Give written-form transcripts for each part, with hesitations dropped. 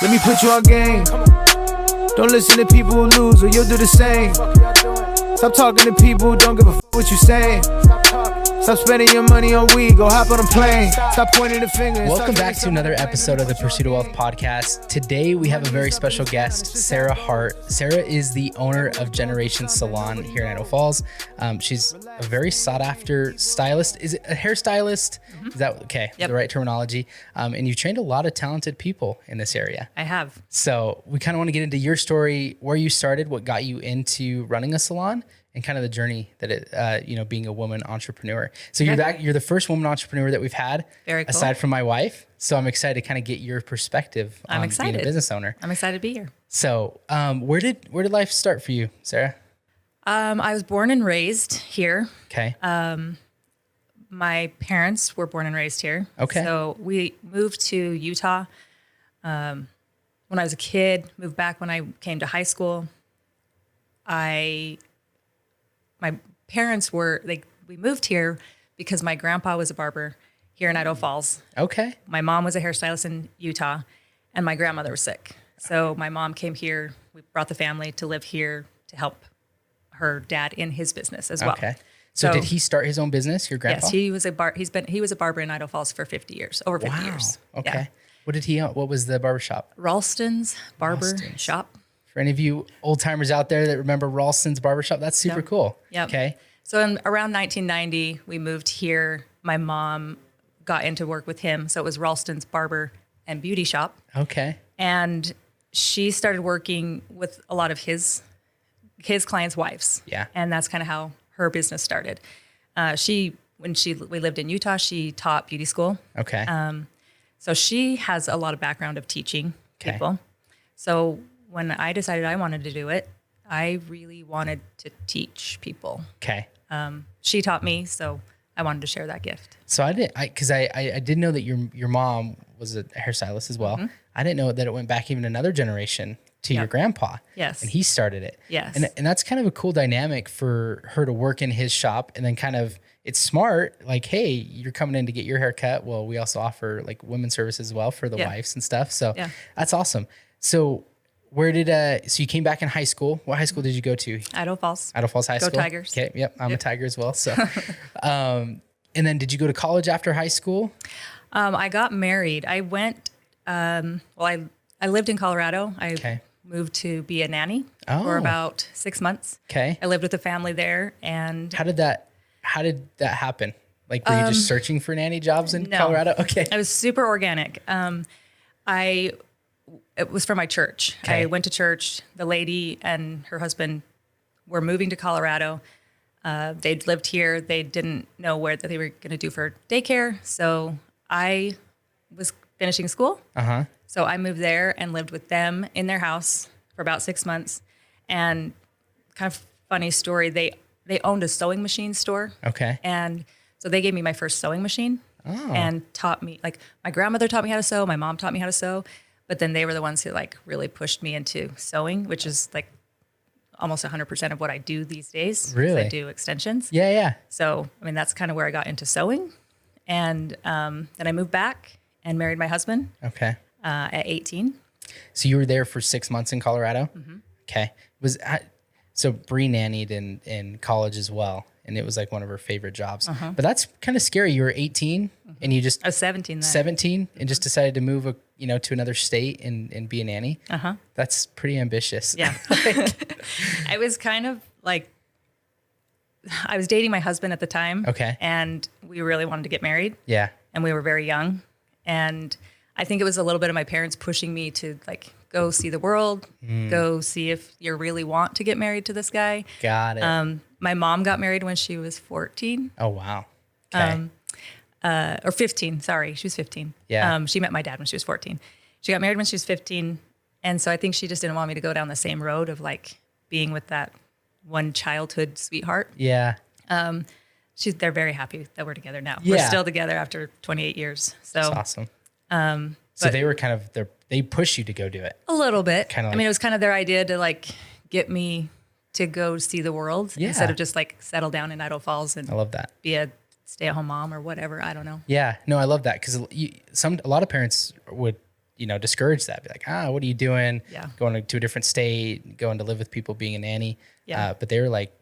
Let me put you on game. Don't listen to people who lose or you'll do the same. Stop talking to people who don't give a f*** what you saying. Stop spending your money on weed, go hop on a plane. Stop pointing the finger. Welcome back to another episode of the Pursuit of Wealth podcast. Today we have a very special guest, Sara Hart. Sara is the owner of Generations Salon here in Idaho Falls. She's a very sought after stylist. Is it a hairstylist? Mm-hmm. Is that okay? Yep. The right terminology. And you've trained a lot of talented people in this area. I have. So we kind of want to get into your story, where you started, what got you into running a salon, and kind of the journey that it, being a woman entrepreneur. So you're the first woman entrepreneur that we've had, very cool, aside from my wife. So I'm excited to kind of get your perspective on being a business owner. I'm excited to be here. So where did life start for you, Sara? I was born and raised here. Okay. My parents were born and raised here. Okay. So we moved to Utah when I was a kid, moved back when I came to high school. My parents we moved here because my grandpa was a barber here in Idaho Falls. Okay. My mom was a hairstylist in Utah, and my grandmother was sick. So my mom came here. We brought the family to live here to help her dad in his business as well. Okay. So did he start his own business, your grandpa? Yes, he was a barber in Idaho Falls for 50 years, over 50 years. Okay. Yeah. What did he own? What was the barber shop? Ralston's Barber Shop. For any of you old timers out there that remember Ralston's Barbershop, that's super cool. Yep. Okay. So around 1990, we moved here. My mom got into work with him. So it was Ralston's Barber and Beauty Shop. Okay. And she started working with a lot of his clients' wives. Yeah. And that's kind of how her business started. We lived in Utah, she taught beauty school. Okay. So she has a lot of background of teaching people. So when I decided I wanted to do it, I really wanted to teach people. Okay. She taught me, so I wanted to share that gift. So I did know that your mom was a hairstylist as well. Mm-hmm. I didn't know that it went back even another generation to your grandpa. Yes. And he started it. Yes. And that's kind of a cool dynamic for her to work in his shop, and then kind of, it's smart. Like, hey, you're coming in to get your hair cut. Well, we also offer like women's services as well for the wives and stuff. So that's awesome. So so you came back in high school. What high school did you go to? Idaho Falls. Idaho Falls High School. Go Tigers. Okay. Yep. I'm a Tiger as well. So, and then did you go to college after high school? I got married. I went, I lived in Colorado. I moved to be a nanny for about 6 months. Okay. I lived with a family there. And how did that happen? Like, were you just searching for nanny jobs in Colorado? Okay. It was super organic. It was for my church. Okay. I went to church. The lady and her husband were moving to Colorado. They'd lived here. They didn't know what they were going to do for daycare. So I was finishing school. Uh-huh. So I moved there and lived with them in their house for about 6 months. And kind of funny story, they owned a sewing machine store. Okay. And so they gave me my first sewing machine and taught me, like, my grandmother taught me how to sew. My mom taught me how to sew. But then they were the ones who like really pushed me into sewing, which is like almost 100% of what I do these days. Really? I do extensions. Yeah, yeah. So, I mean, that's kind of where I got into sewing. And then I moved back and married my husband. Okay. At 18. So you were there for 6 months in Colorado? Mm-hmm. Okay. So Bree nannied in college as well, and it was like one of her favorite jobs. Uh-huh. But that's kind of scary. You were 18 and you just... I was 17 then. 17 and just decided to move to another state and be a nanny. Uh-huh. That's pretty ambitious. Yeah. I was kind of like, I was dating my husband at the time. Okay. And we really wanted to get married. Yeah. And we were very young. And I think it was a little bit of my parents pushing me to like, go see the world, go see if you really want to get married to this guy. Got it. My mom got married when she was 14. Oh, wow. Okay. Or 15, sorry. She was 15. Yeah. She met my dad when she was 14. She got married when she was 15. And so I think she just didn't want me to go down the same road of like being with that one childhood sweetheart. Yeah. They're very happy that we're together now. Yeah. We're still together after 28 years. So that's awesome. So they were kind of, they push you to go do it. A little bit. Kind of. I mean, it was kind of their idea to like get me to go see the world instead of just like settle down in Idaho Falls and I love that. Be a stay-at-home mom or whatever. I don't know. Yeah, no, I love that because a lot of parents would discourage that. Be like, what are you doing? Yeah. Going to a different state, going to live with people, being a nanny. Yeah. But they were like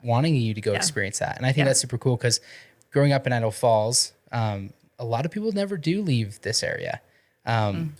wanting you to go Yeah. experience that. And I think Yeah. that's super cool because growing up in Idaho Falls, a lot of people never do leave this area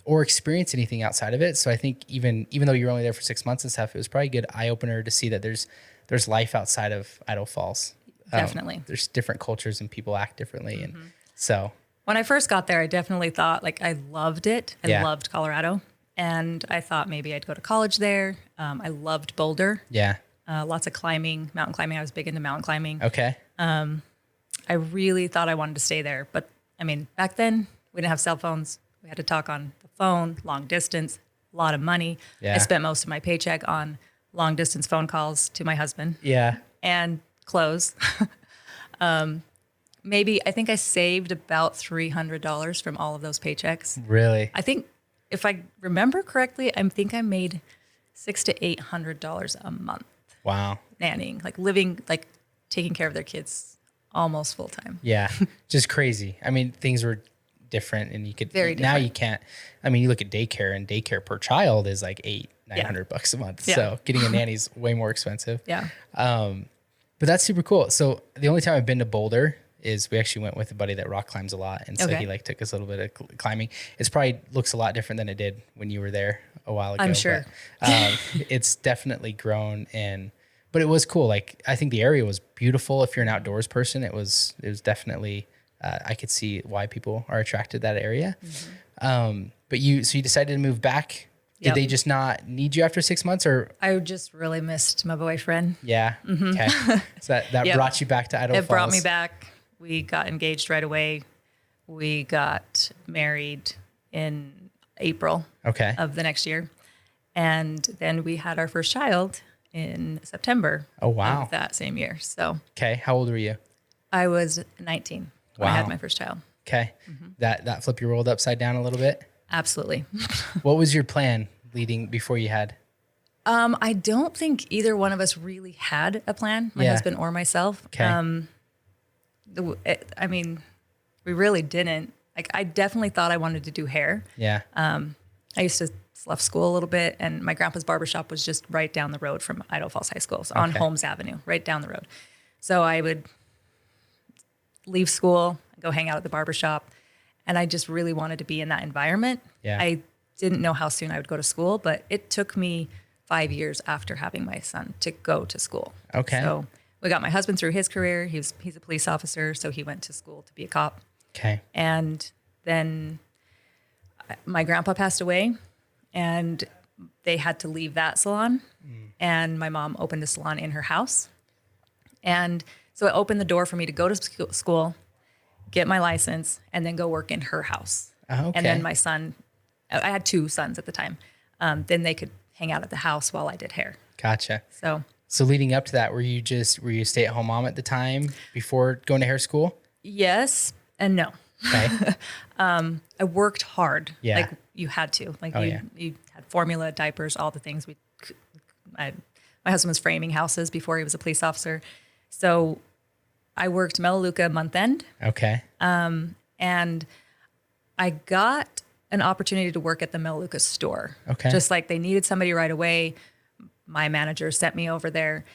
or experience anything outside of it. So I think even though you're only there for 6 months and stuff, it was probably a good eye opener to see that there's life outside of Idaho Falls. Definitely. There's different cultures and people act differently. And so When I first got there, I definitely thought like I loved it. I Yeah. loved Colorado. And I thought maybe I'd go to college there. I loved Boulder. yeah. Lots of climbing, mountain climbing. I was big into mountain climbing. Okay. I really thought I wanted to stay there. But I mean, back then we didn't have cell phones. We had to talk on the phone, long distance, a lot of money. Yeah. I spent most of my paycheck on long distance phone calls to my husband Yeah. and clothes. Maybe I think I saved about $300 from all of those paychecks. Really? I think if I remember correctly, I think I made $600 to $800 a month Wow. nannying, like living, like taking care of their kids almost full time. Yeah. Just crazy. I mean, things were different and you could, Very now different. you can't, I mean, you look at daycare and daycare per child is like $900 a month. Yeah. So getting a nanny is way more expensive. Yeah. But that's super cool. So the only time I've been to Boulder is we actually went with a buddy that rock climbs a lot. And so Okay. he like took us a little bit of climbing. It's probably looks a lot different than it did when you were there a while ago. I'm sure. But, it's definitely grown but it was cool. Like I think the area was beautiful. If you're an outdoors person, it was definitely, I could see why people are attracted to that area. But you decided to move back. Did Yep. they just not need you after 6 months or? I just really missed my boyfriend. Yeah. Okay. So that Yep. brought you back to Idaho Falls. It brought me back. We got engaged right away. We got married in April Okay. of the next year. And then we had our first child in September Oh, wow. of that same year. So Okay. How old were you? I was 19 when I Wow. had my first child. Okay. That flipped your world upside down a little bit. Absolutely. What was your plan before you had? I don't think either one of us really had a plan, my Yeah. husband or myself. Okay. I mean, we really didn't. Like, I definitely thought I wanted to do hair. Yeah. I used to slough school a little bit, and my grandpa's barbershop was just right down the road from Idaho Falls High School, so on Okay. Holmes Avenue, right down the road. So I would leave school, go hang out at the barbershop, and I just really wanted to be in that environment. Yeah. I didn't know how soon I would go to school, but it took me 5 years after having my son to go to school. Okay. So we got my husband through his career. He's a police officer, so he went to school to be a cop. Okay. And then my grandpa passed away, and they had to leave that salon. And my mom opened a salon in her house. And so it opened the door for me to go to school, get my license, and then go work in her house. Oh, okay. And then my son, I had 2 sons at the time. Then they could hang out at the house while I did hair. Gotcha. So So leading up to that, were you a stay-at-home mom at the time before going to hair school? yes and no. Okay. I worked hard. Yeah. Like you had to. Like Oh, you, yeah. you had formula, diapers, all the things. My husband was framing houses before he was a police officer. So I worked Melaleuca month end, Okay. and I got an opportunity to work at the Melaleuca store. Okay. Just like they needed somebody right away. My manager sent me over there,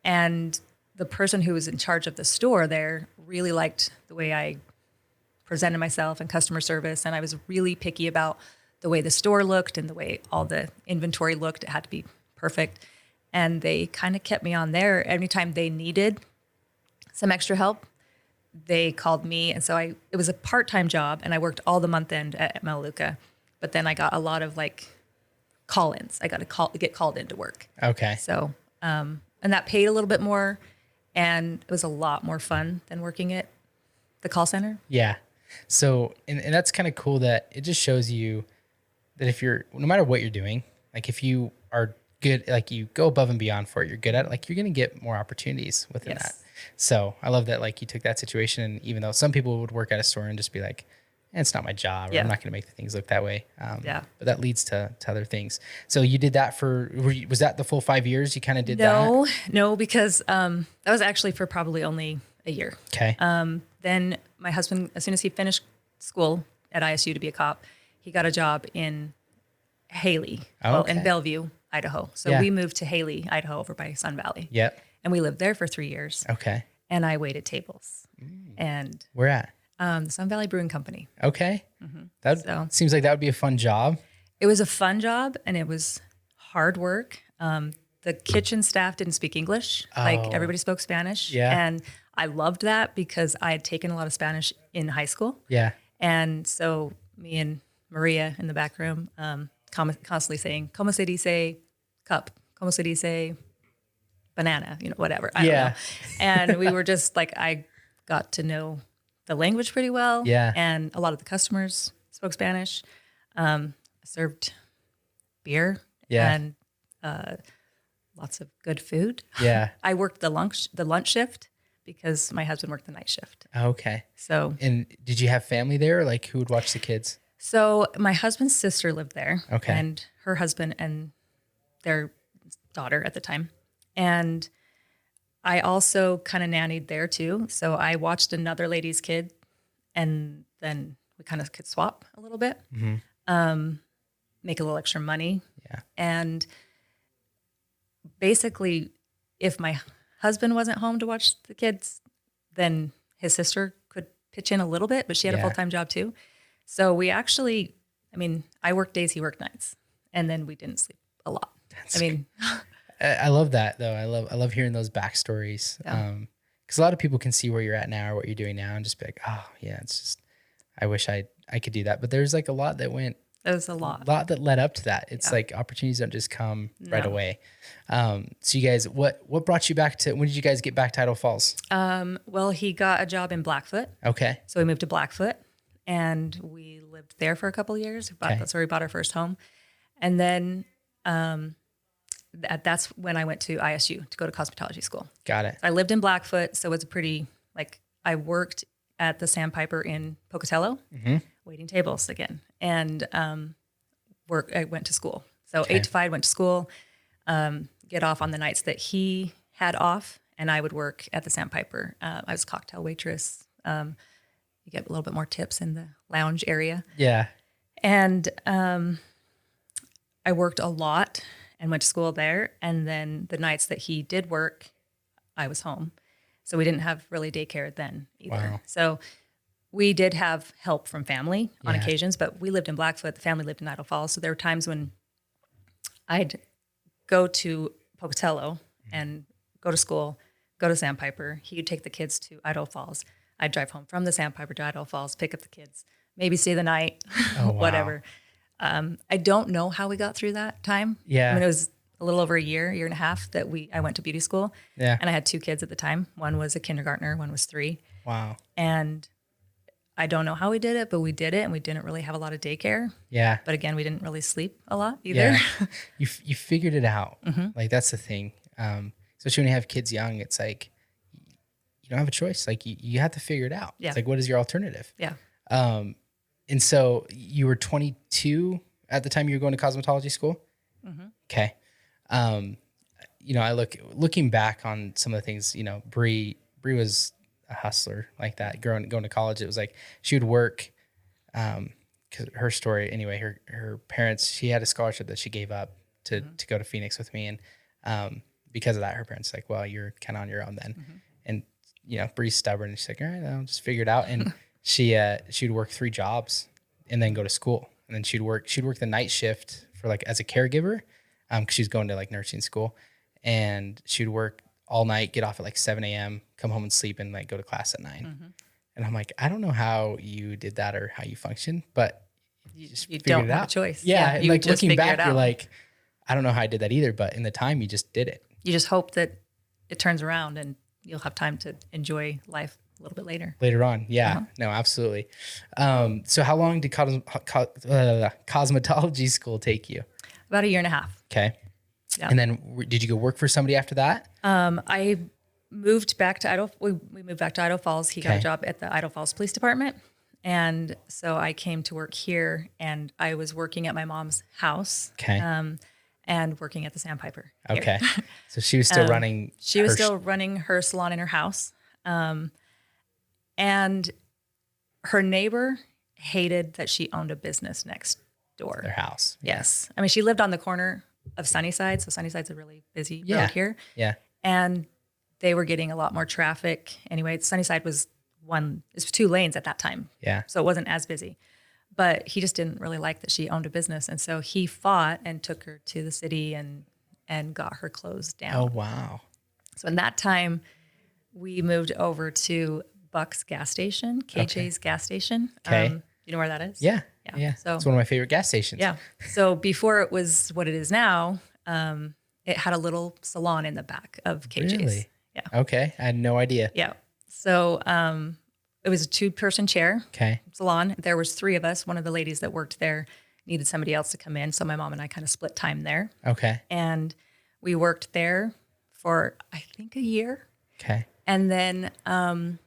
and the person who was in charge of the store there really liked the way I presented myself and customer service. And I was really picky about the way the store looked and the way all the inventory looked. It had to be perfect. And they kind of kept me on there. Anytime they needed some extra help, they called me. And so it was a part-time job, and I worked all the month end at Melaleuca. But then I got a lot of like call-ins. I got to get called in to work. Okay. So, and that paid a little bit more, and it was a lot more fun than working at the call center. Yeah. So, and that's kind of cool that it just shows you that if no matter what you're doing, like if you are good, like you go above and beyond for it, you're good at it, like you're going to get more opportunities within Yes. that. So I love that, like you took that situation, and even though some people would work at a store and just be like, it's not my job, or Yeah. I'm not going to make the things look that way. Yeah. But that leads to other things. So you did that was that the full 5 years you kind of did that? No, because that was actually for probably only a year. Okay. Then my husband, as soon as he finished school at ISU to be a cop, he got a job in Haley, in Bellevue, Idaho. So we moved to Haley, Idaho, over by Sun Valley. Yep. And we lived there for 3 years. Okay. And I waited tables. And Where at? the Sun Valley Brewing Company. Okay. That seems like that would be a fun job. It was a fun job, and it was hard work. The kitchen staff didn't speak English. Like, everybody spoke Spanish. Yeah. And I loved that because I had taken a lot of Spanish in high school. Yeah. And so me and Maria in the back room, constantly saying, "Como se dice cup? Como se dice banana?" Whatever. I don't know. And we were just like, I got to know the language pretty well. Yeah. And a lot of the customers spoke Spanish. I served beer. Yeah. And lots of good food. Yeah. I worked the lunch shift because my husband worked the night shift. Okay. So. And did you have family there? Like, who would watch the kids? So my husband's sister lived there. Okay. And her husband and their daughter at the time. And I also kind of nannied there too. So I watched another lady's kid, and then we kind of could swap a little bit, make a little extra money. Yeah. And basically, if my husband wasn't home to watch the kids, then his sister could pitch in a little bit, but she had a full-time job too. So we actually, I worked days, he worked nights, and then we didn't sleep a lot. I love that though. I love hearing those backstories. Because a lot of people can see where you're at now or what you're doing now and just be like, oh yeah, it's just, I wish I could do that. But there's like a lot that went. There's a lot that led up to that. It's like opportunities don't just come right away. So you guys, what brought you back to, when did you guys get back to Idaho Falls? Well, he got a job in Blackfoot. Okay. So we moved to Blackfoot and we lived there for a couple of years. That's where we bought our first home. And then that's when I went to ISU to go to cosmetology school. Got it. I lived in Blackfoot, so it was a pretty, I worked at the Sandpiper in Pocatello, waiting tables again, and I went to school. So 8 to 5 went to school, get off on the nights that he had off, and I would work at the Sandpiper. I was a cocktail waitress. You get a little bit more tips in the lounge area. Yeah. And I worked a lot and went to school there. And then the nights that he did work, I was home. So we didn't have really daycare then either. Wow. So we did have help from family on occasions, but we lived in Blackfoot. The family lived in Idaho Falls. So there were times when I'd go to Pocatello and go to school, go to Sandpiper. He'd take the kids to Idaho Falls. I'd drive home from the Sandpiper to Idaho Falls, pick up the kids, maybe stay the night, whatever. I don't know how we got through that time. Yeah. It was a little over a year and a half that I went to beauty school. Yeah. And I had 2 kids at the time. One was a kindergartner, one was 3. Wow. And I don't know how we did it, but we did it, and we didn't really have a lot of daycare. Yeah. But again, we didn't really sleep a lot either. Yeah. You figured it out. Like, that's the thing. Especially when you have kids young, it's like, you don't have a choice. Like, you have to figure it out. Yeah. It's like, what is your alternative? Yeah. And so you were 22 at the time you were going to cosmetology school? Okay. Looking back on some of the things, Bree was a hustler like that. Going to college, it was like she would work, because her story, anyway, her parents, she had a scholarship that she gave up to go to Phoenix with me. And because of that, her parents like, well, you're kind of on your own then. And, Bree's stubborn, and she's like, all right, I'll just figure it out. And she'd work 3 jobs and then go to school. And then she'd work the night shift for as a caregiver, because she's going to nursing school, and she'd work all night, get off at 7 a.m., come home and sleep, and go to class at 9. And I'm like, I don't know how you did that or how you function, but you just you figured don't it have out. a choice. Yeah. And looking back, you're like, I don't know how I did that either, but in the time you just did it. You just hope that it turns around and you'll have time to enjoy life a little bit later. Later on. Yeah, no, absolutely. So how long did cosmetology school take you? About a year and a half. Okay. Yeah. And then did you go work for somebody after that? I moved back to Idaho. We moved back to Idaho Falls. He got a job at the Idaho Falls Police Department. And so I came to work here, and I was working at my mom's house. Okay. And working at the Sandpiper. Okay. So she was still running. She was still running her salon in her house. And her neighbor hated that she owned a business next door. Their house. Yes. I mean, she lived on the corner of Sunnyside. So Sunnyside's a really busy road here. Yeah. And they were getting a lot more traffic. Anyway, Sunnyside was it was 2 lanes at that time. Yeah. So it wasn't as busy. But he just didn't really like that she owned a business. And so he fought and took her to the city and got her closed down. Oh, wow. So in that time, we moved over to Buck's gas station, KJ's gas station. Okay. You know where that is? Yeah. So it's one of my favorite gas stations. yeah. So before it was what it is now, it had a little salon in the back of KJ's. Really? Yeah. Okay. I had no idea. Yeah. So it was a 2-person chair salon. There was 3 of us. One of the ladies that worked there needed somebody else to come in. So my mom and I kind of split time there. Okay. And we worked there for, I think, a year. Okay. And then And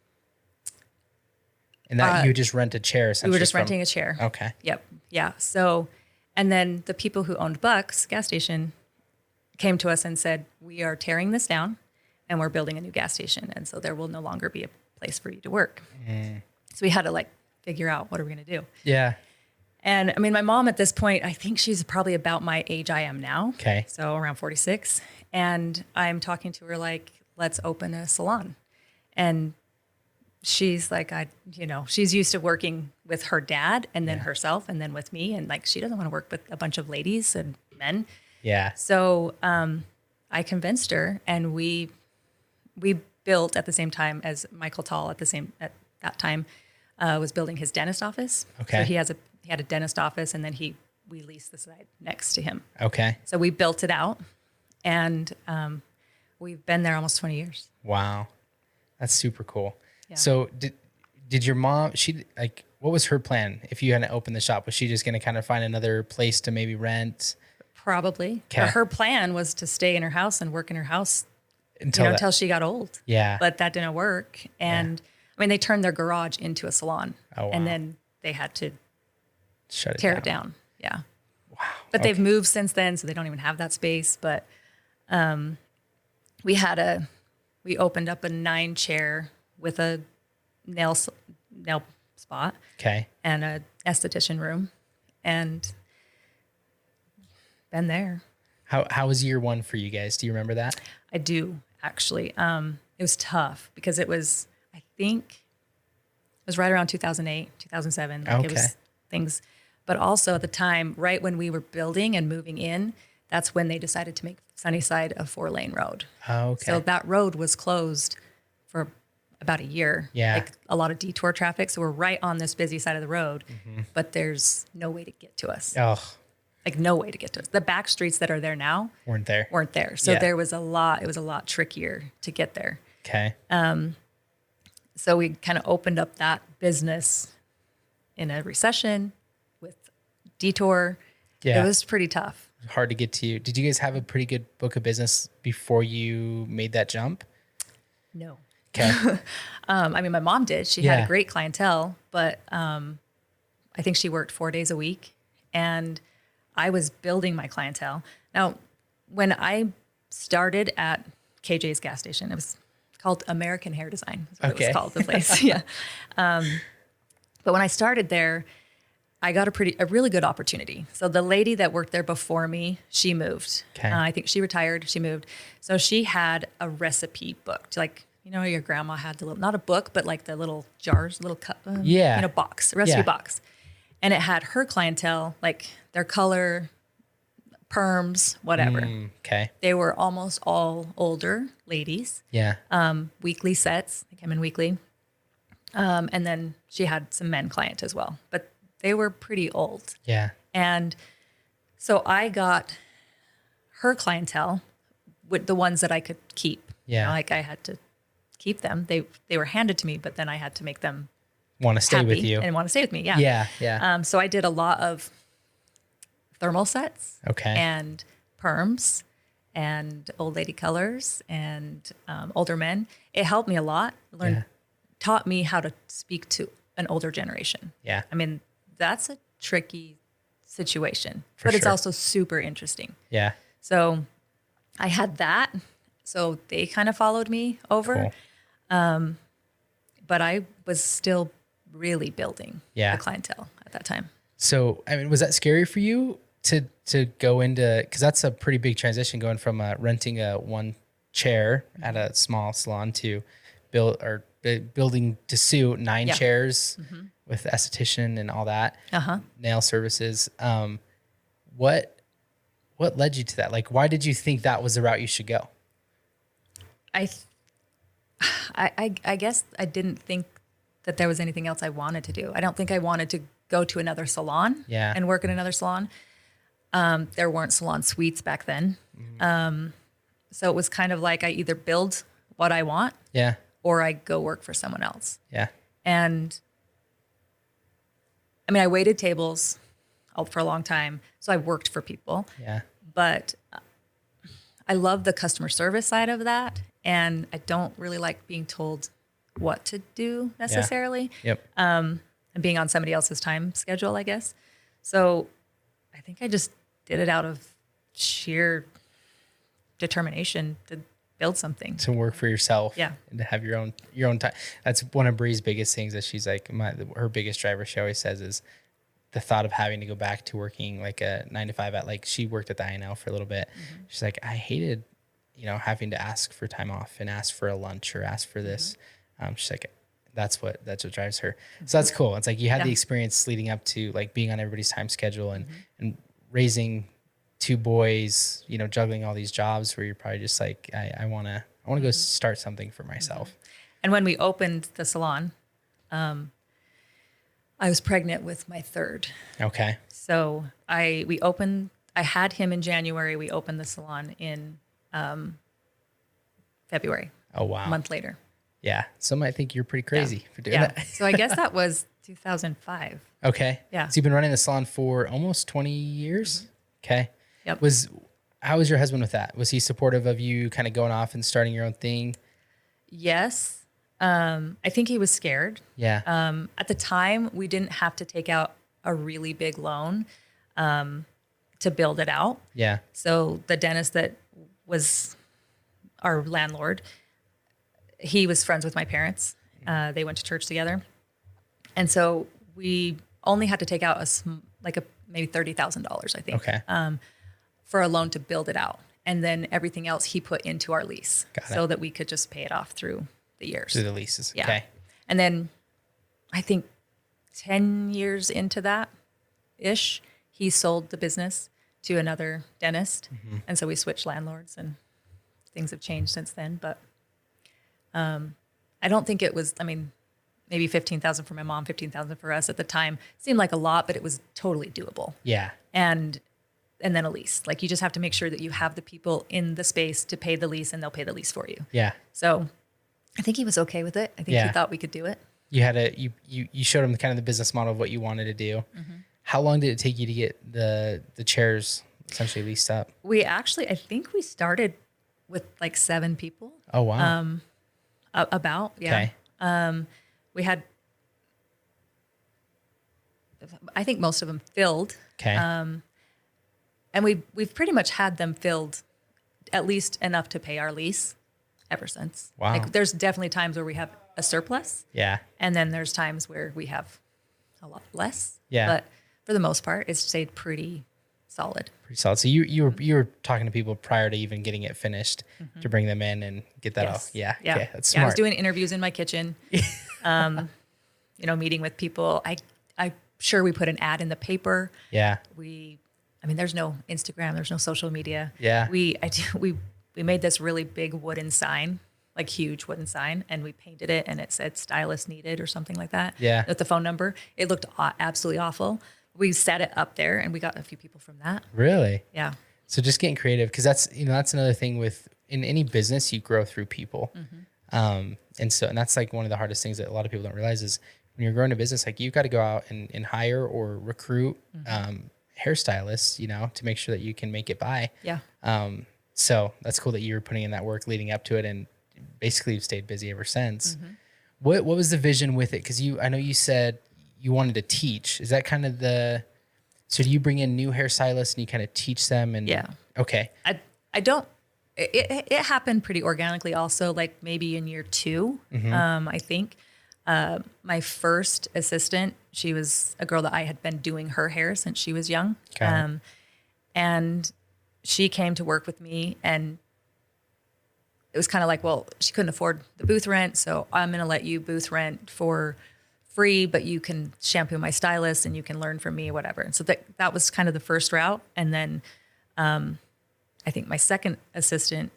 that you would just rent a chair essentially. we were just renting a chair. Okay. Yep. Yeah. So, and then the people who owned Buck's gas station came to us and said, we are tearing this down and we're building a new gas station. And so there will no longer be a place for you to work. So we had to like figure out what are we going to do? Yeah. And I mean, my mom at this point, I think she's probably about my age I am now. Okay. So around 46. And I'm talking to her like, let's open a salon. And she's like, she's used to working with her dad and then herself and then with me. And like, she doesn't want to work with a bunch of ladies and men. Yeah. So I convinced her, and we built at the same time as Michael Tall at that time was building his dentist office. Okay. So he had a dentist office, and then we leased the side next to him. Okay. So we built it out, and we've been there almost 20 years. Wow. That's super cool. Yeah. So did your mom, what was her plan if you hadn't opened the shop? Was she just going to kind of find another place to maybe rent? Probably. Okay. Her plan was to stay in her house and work in her house Until until she got old. Yeah. But that didn't work. And I mean, they turned their garage into a salon. Oh, wow. And then they had to Shut it tear down. it down. Yeah. Wow. But they've moved since then, so they don't even have that space. But we opened up a 9-chair with a nail spot Okay. and a esthetician room, and been there. How was year 1 for you guys? Do you remember that? I do actually. It was tough because I think it was right around 2008, 2007. Like It was things, but also at the time, right when we were building and moving in, that's when they decided to make Sunnyside a 4-lane road. Oh, okay. So that road was closed for about a year. Yeah. Like a lot of detour traffic. So we're right on this busy side of the road, but there's no way to get to us. Oh, Like no way to get to us. The back streets that are there now weren't there. weren't there. So Yeah. it was a lot trickier to get there. Okay. So we kind of opened up that business in a recession with detour. Yeah. It was pretty tough. Hard to get to you. Did you guys have a pretty good book of business before you made that jump? No. Okay. I mean, my mom did. She had Yeah. a great clientele, but I think she worked 4 days a week, and I was building my clientele. Now, when I started at KJ's gas station, it was called American Hair Design. That's what it Okay. was called, the place. Yeah. But when I started there, I got a really good opportunity. So the lady that worked there before me, she moved. Okay. I think she retired. She moved. So she had a recipe book, like, your grandma had the little, not a book, but like the little jars, little cup, Yeah. box, a recipe Yeah. box. And it had her clientele, like their color, perms, whatever. Okay. They were almost all older ladies, Yeah. weekly sets. They came in weekly. And then she had some men client as well, but they were pretty old. Yeah. And so I got her clientele with the ones that I could keep. Yeah. Like I had to keep them. They were handed to me, but then I had to make them Want to stay happy with you. and want to stay with me. Yeah. Yeah. Yeah. So I did a lot of thermal sets Okay. and perms and old lady colors and older men. It helped me a lot. Taught me how to speak to an older generation. Yeah. I mean, that's a tricky situation, For but it's sure. also super interesting. Yeah. So I had that. So they kind of followed me over. Cool. But I was still really building Yeah. the clientele at that time. So, I mean, was that scary for you to go into, because that's a pretty big transition going from renting a one chair at a small salon to building to suit 9 chairs with esthetician and all that, nail services. What led you to that? Like, why did you think that was the route you should go? I guess I didn't think that there was anything else I wanted to do. I don't think I wanted to go to another salon and work in another salon. There weren't salon suites back then. So it was kind of like I either build what I want or I go work for someone else. Yeah. And I mean, I waited tables for a long time. So I worked for people. Yeah. But I love the customer service side of that. And I don't really like being told what to do necessarily. Yep. And being on somebody else's time schedule, I guess. So I think I just did it out of sheer determination to build something. To work for yourself. Yeah. And to have your own time. That's one of Bree's biggest things that she's like, her biggest driver, she always says, is the thought of having to go back to working like a 9 to 5 at, like, she worked at the INL for a little bit. She's like, I hated, having to ask for time off and ask for a lunch or ask for this. She's like, that's what drives her. So that's cool. It's like you had the experience leading up to like being on everybody's time schedule and raising 2 boys, juggling all these jobs where you're probably just like, I want to go start something for myself. And when we opened the salon, I was pregnant with my 3rd. Okay. So I had him in January. We opened the salon in February. Oh, wow. A month later. Yeah. Some might think you're pretty crazy for doing that. So I guess that was 2005. Okay. Yeah. So you've been running the salon for almost 20 years? Okay. Yep. How was your husband with that? Was he supportive of you kind of going off and starting your own thing? Yes. I think he was scared. Yeah. At the time, we didn't have to take out a really big loan to build it out. Yeah. So the dentist that was our landlord, he was friends with my parents. They went to church together. And so we only had to take out maybe $30,000, I think, Okay. For a loan to build it out. And then everything else he put into our lease Got so it. that we could just pay it off through the years. Through the leases. Yeah. Okay. And then I think 10 years into that ish, he sold the business to another dentist. And so we switched landlords and things have changed since then. But I don't think it was, maybe 15,000 for my mom, 15,000 for us at the time. Seemed like a lot, but it was totally doable. Yeah. And then a lease. Like you just have to make sure that you have the people in the space to pay the lease and they'll pay the lease for you. Yeah. So I think he was okay with it. I think he thought we could do it. You had you showed him kind of the business model of what you wanted to do. How long did it take you to get the chairs essentially leased up? I think we started with like 7 people. Oh, wow. About, yeah. Okay. We had, I think most of them filled. Okay. And we've pretty much had them filled at least enough to pay our lease ever since. Wow. Like there's definitely times where we have a surplus. Yeah. And then there's times where we have a lot less. Yeah. But for the most part, it's stayed pretty solid. Pretty solid. So you were talking to people prior to even getting it finished to bring them in and get that off. Yeah. Yeah. Okay. That's smart. I was doing interviews in my kitchen, meeting with people. I'm sure we put an ad in the paper. Yeah. There's no Instagram, there's no social media. Yeah. We made this really big wooden sign, like huge wooden sign, and we painted it and it said stylist needed or something like that. Yeah. With the phone number. It looked absolutely awful. We set it up there and we got a few people from that. Really? Yeah. So just getting creative, because that's another thing in any business, you grow through people. And that's like one of the hardest things that a lot of people don't realize is when you're growing a business, like you've got to go out and hire or recruit hairstylists, to make sure that you can make it by. Yeah. So that's cool that you were putting in that work leading up to it, and basically you've stayed busy ever since. What was the vision with it? Because I know you said you wanted to teach. Is that kind of so do you bring in new hairstylists and you kind of teach them? And Yeah. Okay. I don't, it happened pretty organically also, like maybe in year 2, I think. My first assistant, she was a girl that I had been doing her hair since she was young. Okay. And she came to work with me, and it was kind of like, well, she couldn't afford the booth rent, so I'm going to let you booth rent for free, but you can shampoo my stylist and you can learn from me, whatever. And so that was kind of the first route. And then I think my second assistant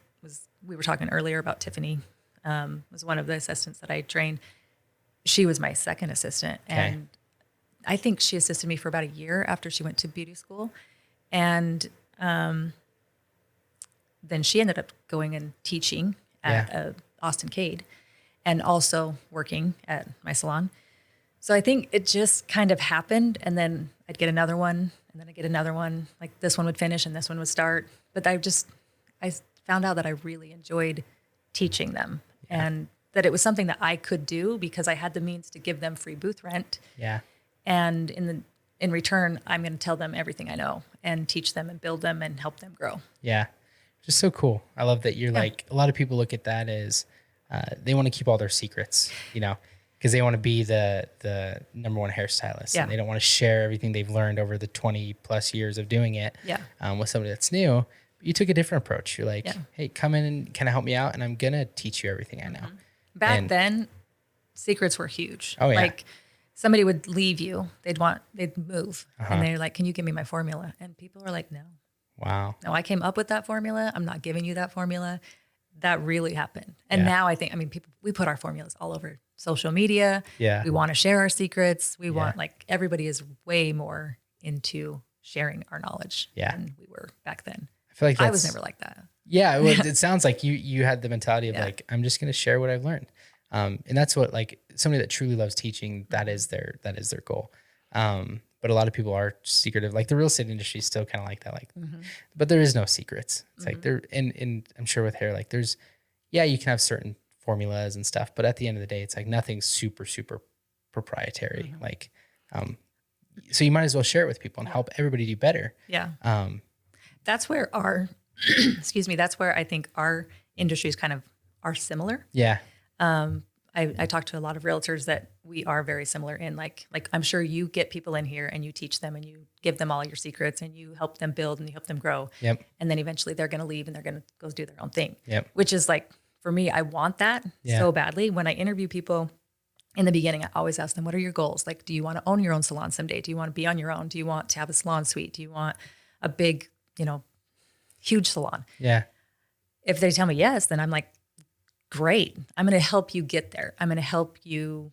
we were talking earlier about Tiffany, was one of the assistants that I trained. She was my second assistant. Okay. And I think she assisted me for about a year after she went to beauty school. And then she ended up going and teaching at Austin Cade and also working at my salon. So I think it just kind of happened, and then I'd get another one, and then I'd get another one. Like this one would finish and this one would start. But I found out that I really enjoyed teaching them, and that it was something that I could do because I had the means to give them free booth rent. Yeah. And in return, I'm going to tell them everything I know and teach them and build them and help them grow. Yeah. Just so cool. I love that you're like, a lot of people look at that as they want to keep all their secrets, because they want to be the number one hairstylist. Yeah. And they don't want to share everything they've learned over the 20 plus years of doing it with somebody that's new. But you took a different approach. You're like, hey, come in and kind of help me out, and I'm going to teach you everything I know. Back then, secrets were huge. Oh, yeah. Like somebody would leave you, they'd move, and they're like, can you give me my formula? And people are like, no. Wow. No, I came up with that formula. I'm not giving you that formula. That really happened. And now I think, we put our formulas all over social media. Yeah. We want to share our secrets. We want, everybody is way more into sharing our knowledge than we were back then. I feel like I was never like that. Yeah. Well, it sounds like you had the mentality of like, I'm just going to share what I've learned. And that's what, like, somebody that truly loves teaching, that is their goal. But a lot of people are secretive. Like the real estate industry is still kind of like that. Like, but there is no secrets. It's like there, and I'm sure with hair, like there's, you can have certain formulas and stuff, but at the end of the day, it's like nothing super, super proprietary. Like, so you might as well share it with people and help everybody do better. Yeah. That's where our, that's where I think our industries kind of are similar. Yeah. I talk to a lot of realtors that we are very similar in like I'm sure you get people in here and you teach them and you give them all your secrets and you help them build and you help them grow. Yep. And then eventually they're going to leave and they're going to go do their own thing. Yep. Which is like, for me, I want that so badly. When I interview people in the beginning, I always ask them, what are your goals? Like, do you want to own your own salon someday? Do you want to be on your own? Do you want to have a salon suite? Do you want a big, huge salon? Yeah. If they tell me yes, then I'm like, great. I'm going to help you get there. I'm going to help you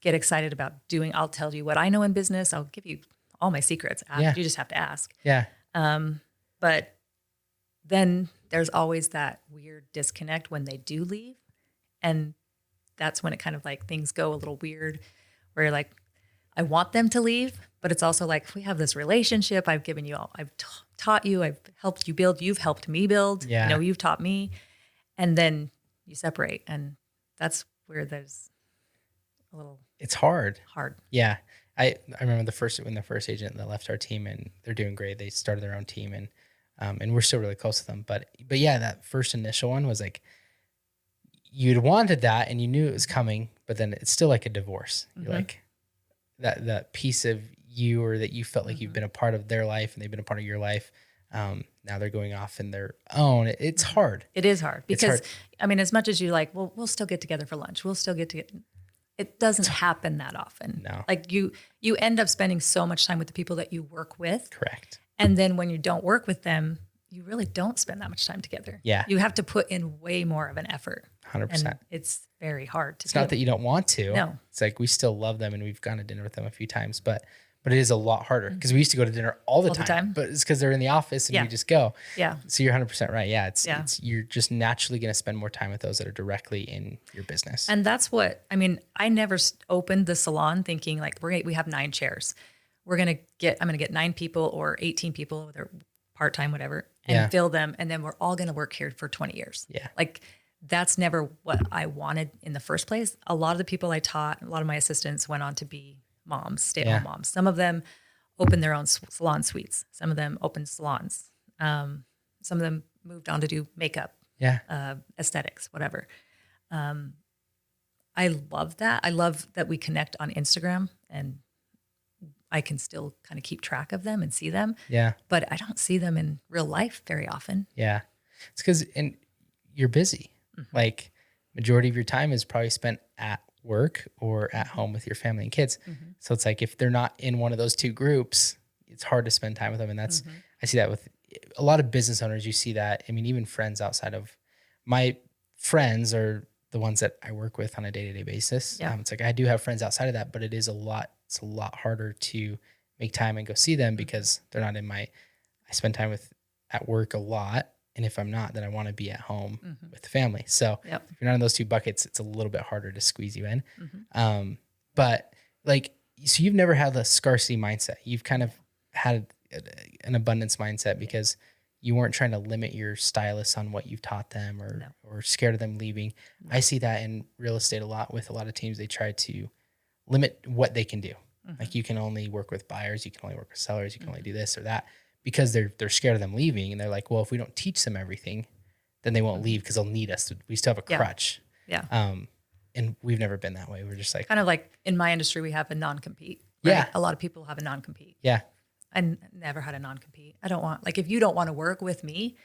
get excited about I'll tell you what I know in business. I'll give you all my secrets. You just have to ask. Yeah. But then there's always that weird disconnect when they do leave. And that's when it kind of like things go a little weird where you're like, I want them to leave, but it's also like, we have this relationship. I've given you all, I've taught you, I've helped you build, you've helped me build, you've taught me. And then you separate, and that's where there's a little. It's hard. Yeah, I remember when the first agent that left our team, and they're doing great. They started their own team, and we're still really close to them. But yeah, that first initial one was like you'd wanted that, and you knew it was coming, but then it's still like a divorce. You're like that piece of you, or that you felt like you've been a part of their life, and they've been a part of your life. Now they're going off in their own. It's hard. It is hard because, as much as you're like, well, we'll still get together for lunch. We'll still get together. It doesn't happen that often. No. Like you end up spending so much time with the people that you work with. Correct. And then when you don't work with them, you really don't spend that much time together. Yeah. You have to put in way more of an effort. 100%. And it's very hard to do. It's not that you don't want to. No. It's like we still love them, and we've gone to dinner with them a few times, but it is a lot harder because we used to go to dinner all the time. But it's because they're in the office and we just go. Yeah. So you're 100% right. Yeah. It's you're just naturally going to spend more time with those that are directly in your business. And that's what, I never opened the salon thinking like, we have 9 chairs. I'm going to get 9 people or 18 people, they're part-time, whatever, and fill them. And then we're all going to work here for 20 years. Yeah. Like that's never what I wanted in the first place. A lot of the people I taught, a lot of my assistants went on to be moms, stay-at-home moms. Some of them opened their own salon suites. Some of them opened salons. Some of them moved on to do makeup, aesthetics, whatever. I love that. I love that we connect on Instagram and I can still kind of keep track of them and see them. Yeah. But I don't see them in real life very often. Yeah. It's because you're busy. Like majority of your time is probably spent at work or at home with your family and kids. So it's like if they're not in one of those two groups, it's hard to spend time with them. And that's I see that with a lot of business owners. You see that. I mean, even friends outside of my friends are the ones that I work with on a day-to-day basis. Yeah. It's like I do have friends outside of that, but it's a lot harder to make time and go see them because they're not in I spend time with at work a lot. And if I'm not, then I want to be at home with the family. So if you're not in those two buckets, it's a little bit harder to squeeze you in. But like, so you've never had a scarcity mindset. You've kind of had an abundance mindset because you weren't trying to limit your stylists on what you've taught them or scared of them leaving. I see that in real estate a lot with a lot of teams. They try to limit what they can do. Like you can only work with buyers, you can only work with sellers, you can only do this or that because they're scared of them leaving. And they're like, well, if we don't teach them everything, then they won't leave because they'll need us. We still have a crutch. Yeah. And we've never been that way. We're just like, kind of like in my industry, we have a non-compete. Right? Yeah. A lot of people have a non-compete. yeah, I never had a non-compete. I don't want, like, if you don't want to work with me,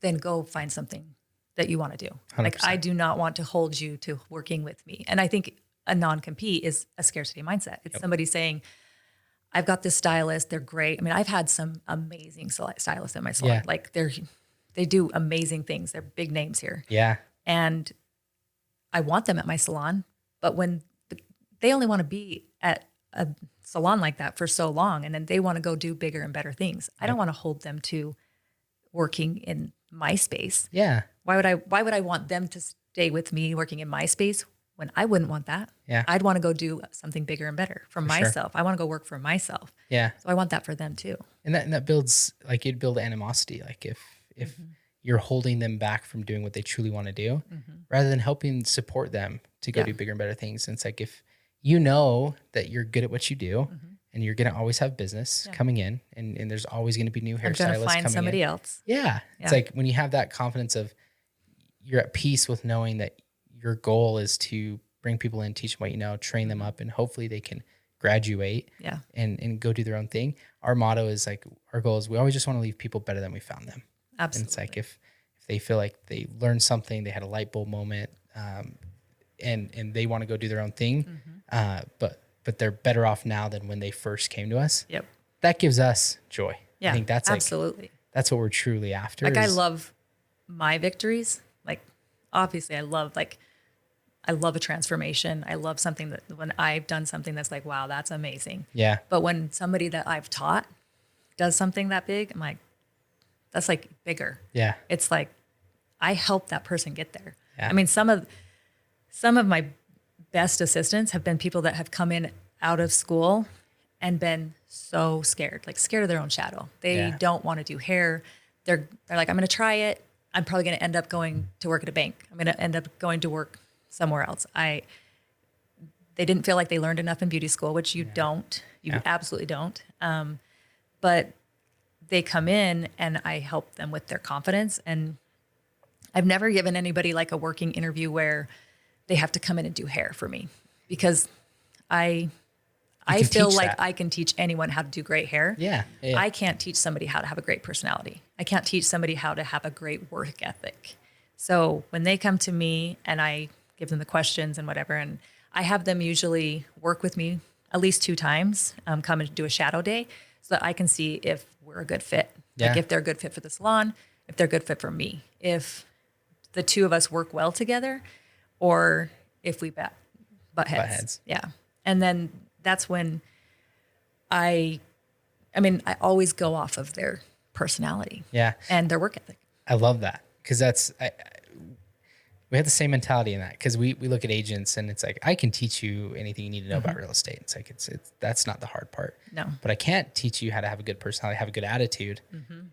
then go find something that you want to do. 100%. Like, I do not want to hold you to working with me. And I think a non-compete is a scarcity mindset. It's somebody saying, I've got this stylist. They're great. I mean, I've had some amazing stylists in my salon. Yeah. Like they do amazing things. They're big names here. yeah, And I want them at my salon, but when they only want to be at a salon like that for so long, and then they want to go do bigger and better things. I don't want to hold them to working in my space. yeah, Why would I want them to stay with me working in my space when I wouldn't want that? Yeah. I'd want to go do something bigger and better for myself. I want to go work for myself. yeah. So I want that for them too. And that builds, like, it'd build animosity. Like if you're holding them back from doing what they truly want to do, rather than helping support them to go do bigger and better things. And it's like, if you know that you're good at what you do and you're going to always have business coming in and there's always going to be new hairstylists coming in. I'm going to find somebody else. Yeah. It's like when you have that confidence of you're at peace with knowing that your goal is to bring people in, teach them what you know, train them up, and hopefully they can graduate and go do their own thing. Our motto is like, our goal is we always just want to leave people better than we found them. Absolutely. And it's like if they feel like they learned something, they had a light bulb moment, and they want to go do their own thing, but they're better off now than when they first came to us. Yep. That gives us joy. Yeah, I think that's absolutely. That's what we're truly after. Like, I love my victories. Like, obviously I love a transformation. I love something that when I've done something that's like, wow, that's amazing. Yeah. But when somebody that I've taught does something that big, I'm like, that's like bigger. Yeah. It's like, I helped that person get there. Yeah. I mean, some of my best assistants have been people that have come in out of school and been so scared, like scared of their own shadow. They don't want to do hair. They're like, I'm going to try it. I'm probably going to end up going to work at a bank. I'm going to end up going to work somewhere else. They didn't feel like they learned enough in beauty school, which you don't. You absolutely don't. But they come in and I help them with their confidence. And I've never given anybody like a working interview where they have to come in and do hair for me, because I feel like I can teach anyone how to do great hair. Yeah. I can't teach somebody how to have a great personality. I can't teach somebody how to have a great work ethic. So when they come to me and I give them the questions and whatever, and I have them usually work with me at least 2 times, come and do a shadow day so that I can see if we're a good fit. Yeah. Like if they're a good fit for the salon, if they're a good fit for me, if the two of us work well together, or if we butt heads. Yeah. And then that's when I always go off of their personality. Yeah. And their work ethic. I love that. Cause we have the same mentality in that. Cause we look at agents and it's like, I can teach you anything you need to know about real estate. It's like, that's not the hard part. No. But I can't teach you how to have a good personality, have a good attitude,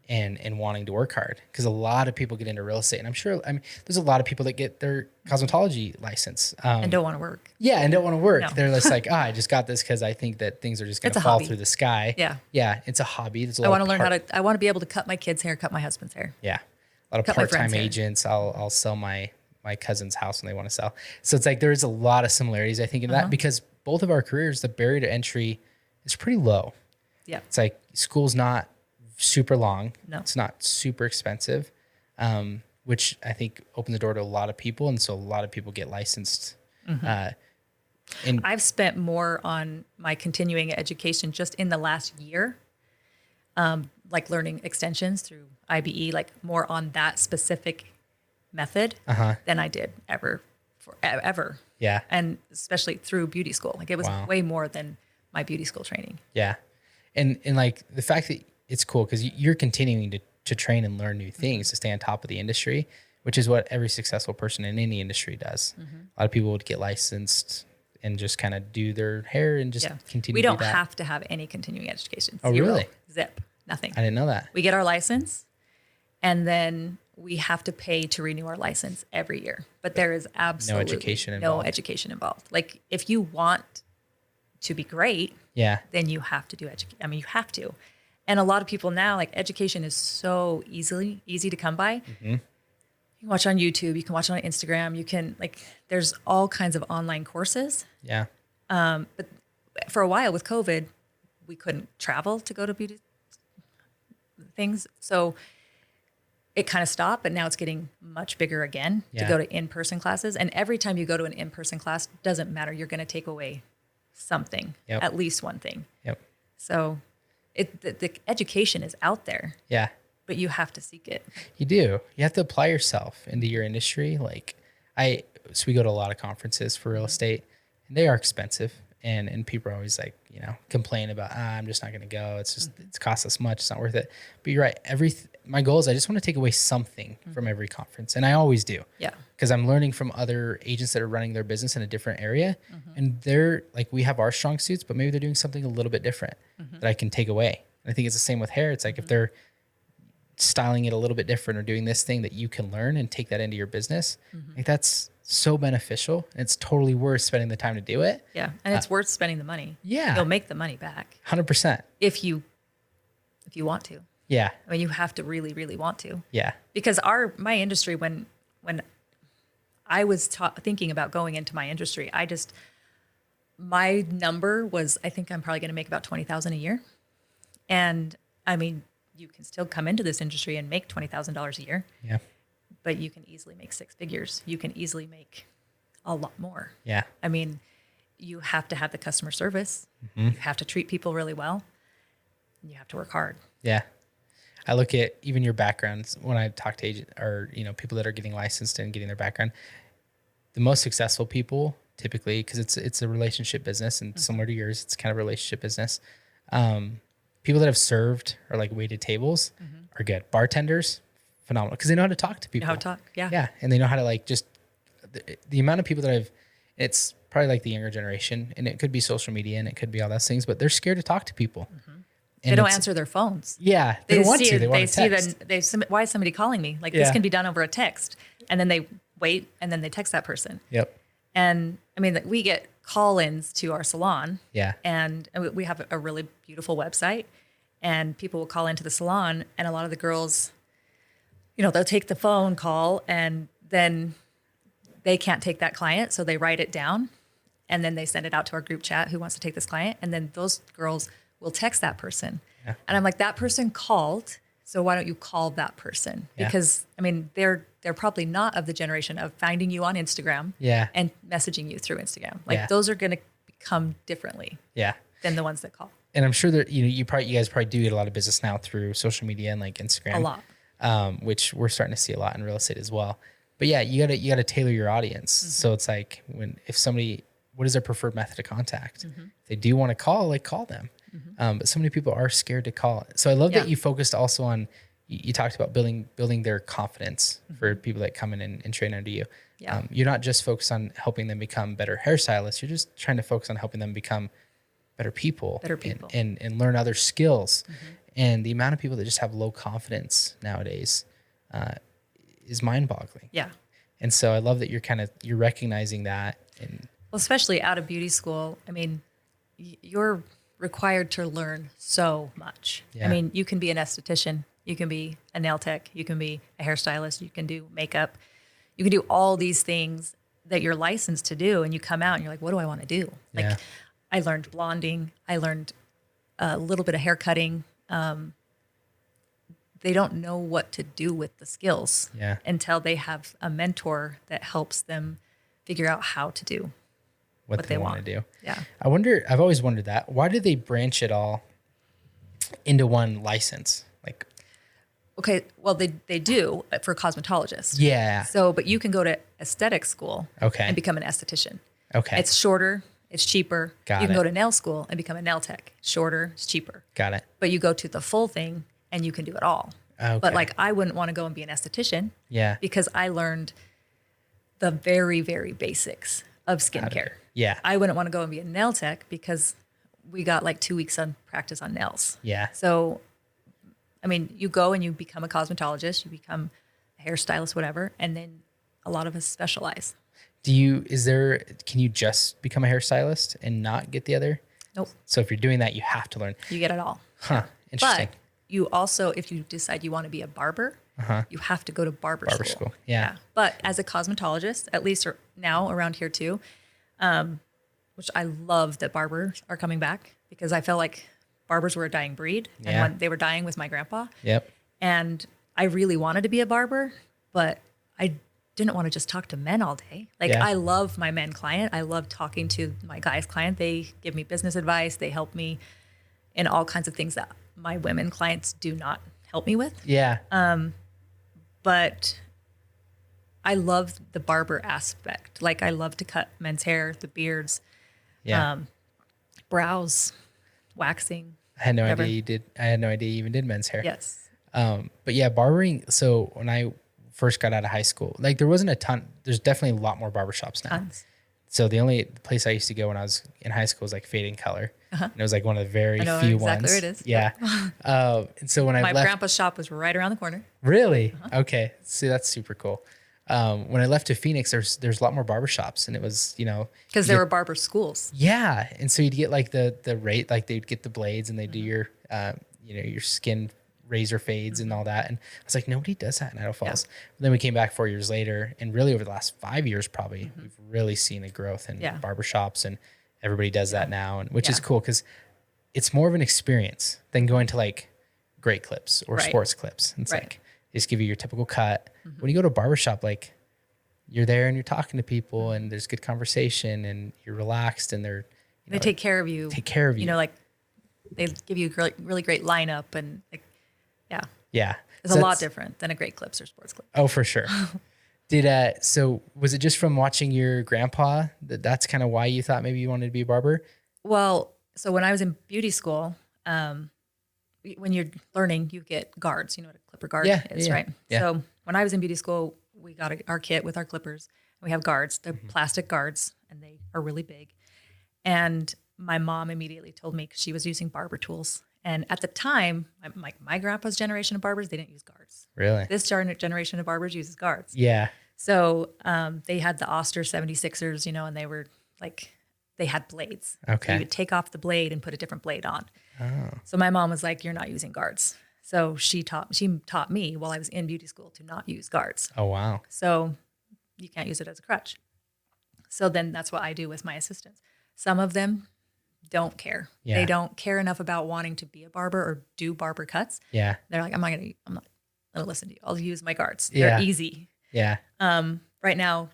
and wanting to work hard. Cause a lot of people get into real estate, and there's a lot of people that get their cosmetology license. And don't want to work. Yeah. And don't want to work. No. They're just like, I just got this cause I think that things are just going to fall through the sky. Yeah. Yeah. It's a hobby. There's a I lot want to of learn I want to be able to cut my kids' hair, cut my husband's hair. Yeah. A lot of Cut my part-time friend's hair. agents. I'll sell my my cousin's house when they want to sell. So it's like, there's a lot of similarities, I think, in that, because both of our careers, the barrier to entry is pretty low. Yeah. It's like school's not super long. No. It's not super expensive, which I think opened the door to a lot of people. And so a lot of people get licensed. And I've spent more on my continuing education just in the last year, like learning extensions through IBE, like more on that specific method than I did ever. Yeah. And especially through beauty school. Like it was Wow. way more than my beauty school training. Yeah. And like the fact that it's cool because you're continuing to train and learn new things to stay on top of the industry, which is what every successful person in any industry does. A lot of people would get licensed and just kind of do their hair and just continue We to do don't that. have to have any continuing education. Oh, Zero. really? Zip. Nothing. I didn't know that. We get our license and then we have to pay to renew our license every year. But there is absolutely no education involved. Like if you want to be great, then you have to do education. I mean, you have to. And a lot of people now, like education is so easy to come by. You can watch on YouTube, you can watch on Instagram, you can there's all kinds of online courses. Yeah. But for a while with COVID, we couldn't travel to go to beauty things. So it kind of stopped, but now it's getting much bigger again to go to in-person classes. And every time you go to an in-person class, doesn't matter. You're going to take away something, at least one thing. Yep. So the education is out there. Yeah. But you have to seek it. You do. You have to apply yourself into your industry. So we go to a lot of conferences for real estate, and they are expensive. And people are always like, complain about, I'm just not going to go. It's just, it's cost us much. It's not worth it. But you're right. My goal is I just want to take away something from every conference. And I always do. Yeah. Because I'm learning from other agents that are running their business in a different area. And they're like, we have our strong suits, but maybe they're doing something a little bit different that I can take away. And I think it's the same with hair. It's like if they're styling it a little bit different or doing this thing that you can learn and take that into your business, like that's so beneficial. It's totally worth spending the time to do it. Yeah. And it's worth spending the money. Yeah. You'll make the money back. 100%. If you want to. Yeah. I mean, you have to really, really want to. Yeah. Because my industry, when I was thinking about going into my industry, my number was, I think I'm probably going to make about $20,000 a year. And I mean, you can still come into this industry and make $20,000 a year. Yeah. But you can easily make six figures. You can easily make a lot more. Yeah. I mean, you have to have the customer service. You have to treat people really well. And you have to work hard. Yeah. I look at even your backgrounds when I talk to agents or, people that are getting licensed and getting their background. The most successful people typically, because it's a relationship business and similar to yours, it's kind of a relationship business. People that have served or waited tables are good. Bartenders, phenomenal, because they know how to talk to people. Know how to talk, yeah. Yeah, and they know how to just, the amount of people that it's probably the younger generation, and it could be social media and it could be all those things, but they're scared to talk to people. They don't answer their phones. Yeah, they don't want to. They want to text. Why is somebody calling me? This can be done over a text. And then they wait and then they text that person. Yep. And I mean, we get call-ins to our salon. Yeah. And we have a really beautiful website. And people will call into the salon. And a lot of the girls, they'll take the phone call and then they can't take that client. So they write it down. And then they send it out to our group chat, who wants to take this client. And then those girls will text that person. Yeah. And I'm like, that person called. So why don't you call that person? Because I mean, they're probably not of the generation of finding you on Instagram and messaging you through Instagram. Those are going to come differently than the ones that call. And I'm sure that, you guys probably do get a lot of business now through social media and Instagram. A lot. Which we're starting to see a lot in real estate as well. But yeah, you gotta tailor your audience. So it's if somebody, what is their preferred method of contact? If they do want to call, call them. But so many people are scared to call. So I love that you focused also on, you talked about building their confidence for people that come in and train under you. Yeah. You're not just focused on helping them become better hairstylists. You're just trying to focus on helping them become better people. And learn other skills. And the amount of people that just have low confidence nowadays is mind-boggling. Yeah. And so I love that you're recognizing that. And well, especially out of beauty school, I mean, you're required to learn so much. Yeah. I mean, you can be an esthetician, you can be a nail tech, you can be a hairstylist, you can do makeup, You can do all these things that you're licensed to do, and you come out and you're like, what do I want to do? Like, Yeah. I learned blonding. I learned a little bit of hair cutting. They don't know what to do with the skills until they have a mentor that helps them figure out how to do what they want to do. Yeah. I've always wondered that. Why did they branch it all into one license? Like, okay, well, they do for cosmetologists. yeah. So, but you can go to aesthetic school and become an esthetician. Okay. It's shorter. It's cheaper. Got you can it. go to nail school and become a nail tech. Shorter. It's cheaper. Got it. But you go to the full thing and you can do it all. Okay. But like, I wouldn't want to go and be an esthetician. Yeah. Because I learned the very, very basics of skincare. Yeah. I wouldn't want to go and be a nail tech because we got like 2 weeks on practice on nails. Yeah. So, I mean, you go and you become a cosmetologist, you become a hairstylist, whatever, and then a lot of us specialize. Can you just become a hairstylist and not get the other? Nope. So if you're doing that, you have to learn. You get it all. Huh. Interesting. But you also, if you decide you want to be a barber, you have to go to barber school. Yeah. But as a cosmetologist, at least now around here too, which I love that barbers are coming back because I felt like barbers were a dying breed and when they were dying with my grandpa. Yep. And I really wanted to be a barber, but I didn't want to just talk to men all day. Like I love my men client. I love talking to my guys client. They give me business advice. They help me in all kinds of things that my women clients do not help me with. Yeah. But I love the barber aspect. Like I love to cut men's hair, the beards, brows, waxing. I had no whatever. idea you did. I had no idea you even did men's hair. Yes. But yeah, barbering. So when I first got out of high school, like there wasn't a ton. There's definitely a lot more barbershops now. Tons. So the only place I used to go when I was in high school was like Fade and Color. And it was like one of the very I know few exactly ones. where it is. Yeah. And so when I My left, grandpa's shop was right around the corner. really? Okay. See, that's super cool. When I left to Phoenix, there's a lot more barbershops, and it was, Because there were barber schools. yeah. And so you'd get like the rate, like they'd get the blades and they do your, your skin razor fades and all that. And I was like, nobody does that in Idaho Falls. But then we came back 4 years later, and really over the last 5 years, probably we've really seen a growth in barbershops, and everybody does that now, and which is cool because it's more of an experience than going to like Great Clips or Sports Clips. It's like they just give you your typical cut. When you go to a barbershop, like you're there and you're talking to people, and there's good conversation, and you're relaxed, and They take care of you. Like they give you a really great lineup, and like, yeah. It's a lot different than a Great Clips or Sports Clip. Oh, for sure. So was it just from watching your grandpa that's kind of why you thought maybe you wanted to be a barber? Well, so when I was in beauty school, when you're learning, you get guards. You know what a clipper guard is, right? Yeah. So when I was in beauty school, we got our kit with our clippers. And we have guards. They're plastic guards, and they are really big. And my mom immediately told me, because she was using barber tools. And at the time, my grandpa's generation of barbers, they didn't use guards. Really? This generation of barbers uses guards. Yeah. So they had the Oster 76ers, and they were like, they had blades. Okay. So you would take off the blade and put a different blade on. Oh. So my mom was like, you're not using guards. So she taught me while I was in beauty school to not use guards. Oh, wow. So you can't use it as a crutch. So then that's what I do with my assistants. Some of them don't care. Yeah. They don't care enough about wanting to be a barber or do barber cuts. Yeah. They're like, I'm not gonna listen to you. I'll use my guards. Yeah. They're easy. Yeah. Right now,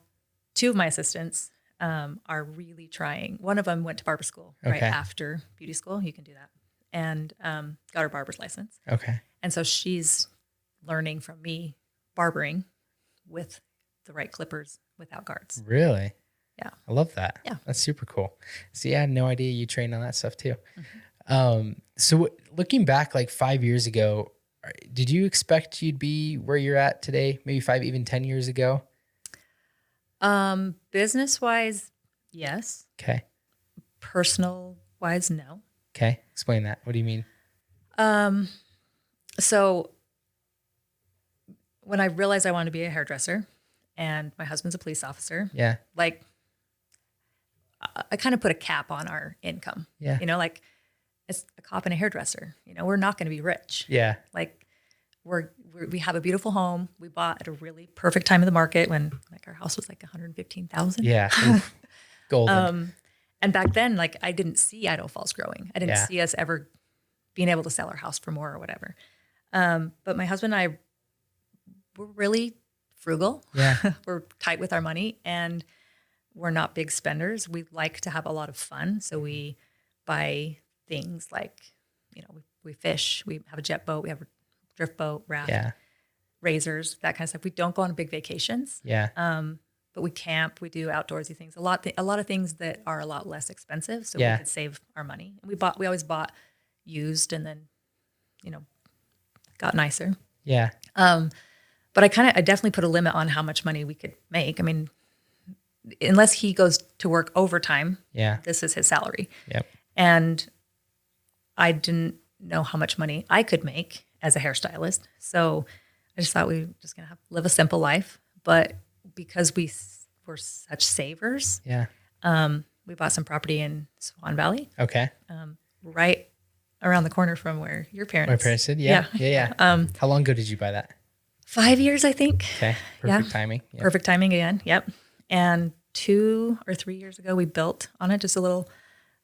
2 of my assistants are really trying. One of them went to barber school right after beauty school. You can do that. And got her barber's license. Okay. And so she's learning from me barbering with the right clippers without guards. Really? Yeah. I love that. Yeah. That's super cool. See, I had no idea you trained on that stuff too. So looking back like 5 years ago, did you expect you'd be where you're at today? Maybe 5, even 10 years ago? Business wise, yes. Okay. Personal wise, no. Okay. Explain that. What do you mean? So when I realized I wanted to be a hairdresser and my husband's a police officer, Yeah. like I kind of put a cap on our income. Yeah. Like it's a cop and a hairdresser. We're not going to be rich. Yeah. Like we have a beautiful home. We bought at a really perfect time of the market when like our house was like 115,000. Yeah. Oof. Golden. And back then, like I didn't see Idaho Falls growing. I didn't Yeah. see us ever being able to sell our house for more or whatever. But my husband and I were really frugal. Yeah. We're tight with our money and we're not big spenders. We like to have a lot of fun. So we buy things like, you know, we fish, we have a jet boat, we have a drift boat, raft, Yeah. razors, that kind of stuff. We don't go on big vacations. Yeah. But we camp, we do outdoorsy things, a lot of things that are a lot less expensive. So Yeah. we could save our money. And we always bought used and then, you know, got nicer. Yeah. But I definitely put a limit on how much money we could make. I mean, unless he goes to work overtime, Yeah. this is his salary. Yep. And I didn't know how much money I could make as a hairstylist. So I just thought we were just going to live a simple life. But because we were such savers, Yeah. we bought some property in Swan Valley, Okay. right around the corner from where your parents. My parents did. Yeah. Yeah. How long ago did you buy that? 5 years, I think. Okay. Perfect timing. Yeah. Perfect timing again. Yep. And 2 or 3 years ago, we built on it just a little,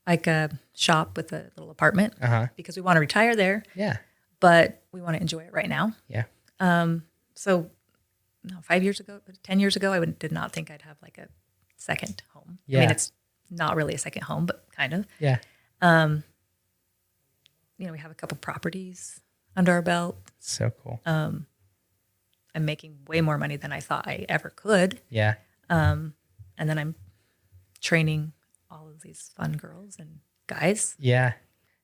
like a shop with a little apartment because we want to retire there, Yeah. but we want to enjoy it right now. Yeah. So, no, 5 years ago, 10 years ago, I did not think I'd have like a second home. Yeah. I mean, it's not really a second home, but kind of. Yeah. You know, we have a couple properties under our belt. So cool. I'm making way more money than I thought I ever could. Yeah. And then I'm training all of these fun girls and guys. Yeah.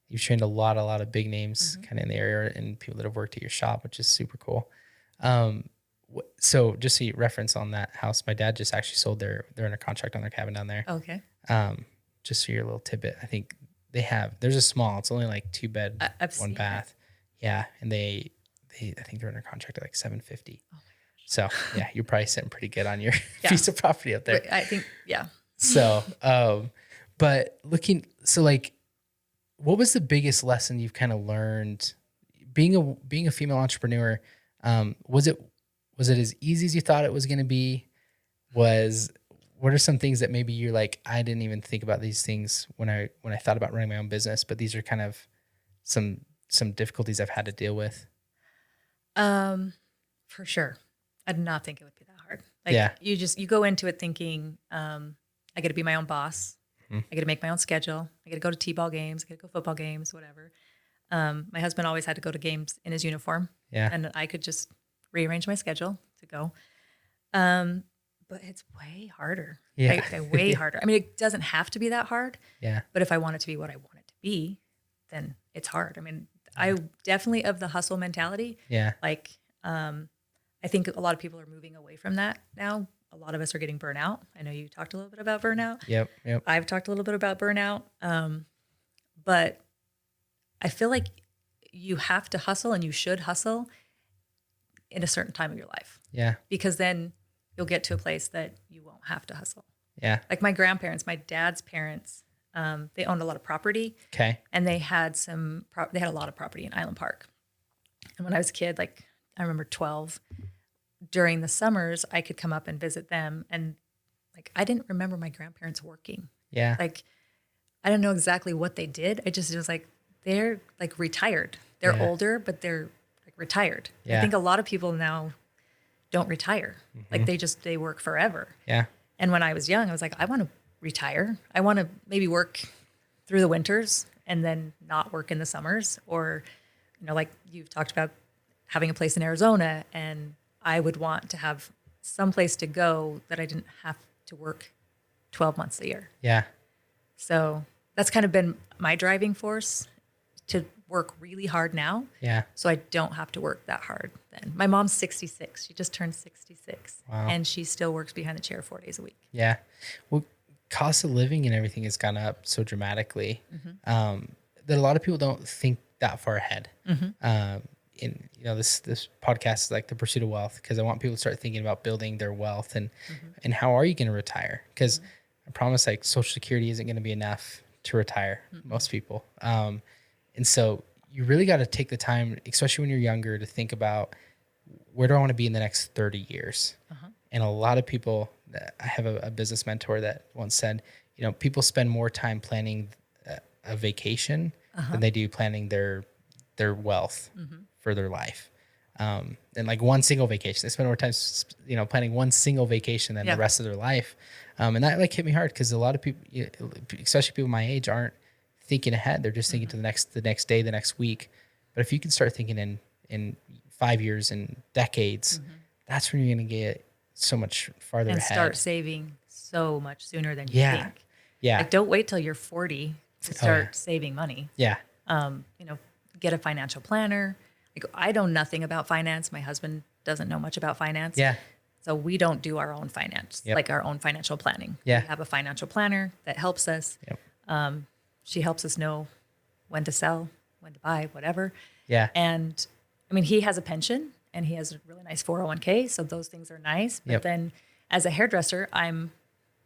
You've trained a lot of big names kind of in the area and people that have worked at your shop, which is super cool. So just so you reference on that house, my dad just actually sold they're under contract on their cabin down there. Okay. Just for your little tidbit, I think there's a small, it's only like 2 bed, I've 1 seen bath. Yeah. And I think they're under contract at like 750. So yeah, you're probably sitting pretty good on your piece of property up there. I think, yeah. So, but like, what was the biggest lesson you've kind of learned being a female entrepreneur? Was it as easy as you thought it was going to be? What are some things that maybe you're like, I didn't even think about these things when I thought about running my own business, but these are kind of some difficulties I've had to deal with? For sure. I did not think it would be that hard. Like you go into it thinking, I got to be my own boss. I got to make my own schedule. I got to go to t-ball games. I got to go football games, whatever. My husband always had to go to games in his uniform. Yeah. And I could just rearrange my schedule to go. But it's way harder. Yeah. Way harder. I mean, it doesn't have to be that hard. Yeah. But if I want it to be what I want it to be, then it's hard. I mean, I definitely of the hustle mentality. Yeah. Like, I think a lot of people are moving away from that now. A lot of us are getting burnout. I know you talked a little bit about burnout. Yep. I've talked a little bit about burnout. But I feel like you have to hustle and you should hustle in a certain time of your life. Yeah. Because then you'll get to a place that you won't have to hustle. Yeah. Like my grandparents, my dad's parents, they owned a lot of property. Okay. And they had they had a lot of property in Island Park. And when I was a kid, like I remember 12, during the summers, I could come up and visit them. And like, I didn't remember my grandparents working. Yeah. Like, I don't know exactly what they did. It was like, they're like retired. They're older, but they're like retired. Yeah. I think a lot of people now don't retire. Like they work forever. Yeah. And when I was young, I was like, I want to retire. I want to maybe work through the winters and then not work in the summers. Or, you know, like you've talked about having a place in Arizona, and I would want to have some place to go that I didn't have to work 12 months a year. Yeah. So that's kind of been my driving force, to work really hard now. Yeah. So I don't have to work that hard then. My mom's 66. She just turned 66. Wow. And she still works behind the chair 4 days a week. Yeah. Well, cost of living and everything has gone up so dramatically that a lot of people don't think that far ahead. In this podcast is like the pursuit of wealth, because I want people to start thinking about building their wealth and how are you going to retire? Because I promise, like, Social Security isn't going to be enough to retire most people. And so you really got to take the time, especially when you're younger, to think about, where do I want to be in the next 30 years? And a lot of people I have a business mentor that once said, people spend more time planning a vacation than they do planning their wealth for their life. And like one single vacation, they spend more time, planning one single vacation than the rest of their life. And that like hit me hard because a lot of people, especially people my age, aren't thinking ahead. They're just thinking to the next day, the next week. But if you can start thinking in 5 years and decades, that's when you're going to get so much farther and ahead. Start saving so much sooner than you think. Yeah. Like don't wait till you're 40 to start saving money. Yeah. Get a financial planner. Like I know nothing about finance. My husband doesn't know much about finance. Yeah. So we don't do our own finance, like our own financial planning. Yeah. We have a financial planner that helps us. Yep. She helps us know when to sell, when to buy, whatever. Yeah. And I mean, he has a pension and he has a really nice 401k. So those things are nice. But then as a hairdresser, I'm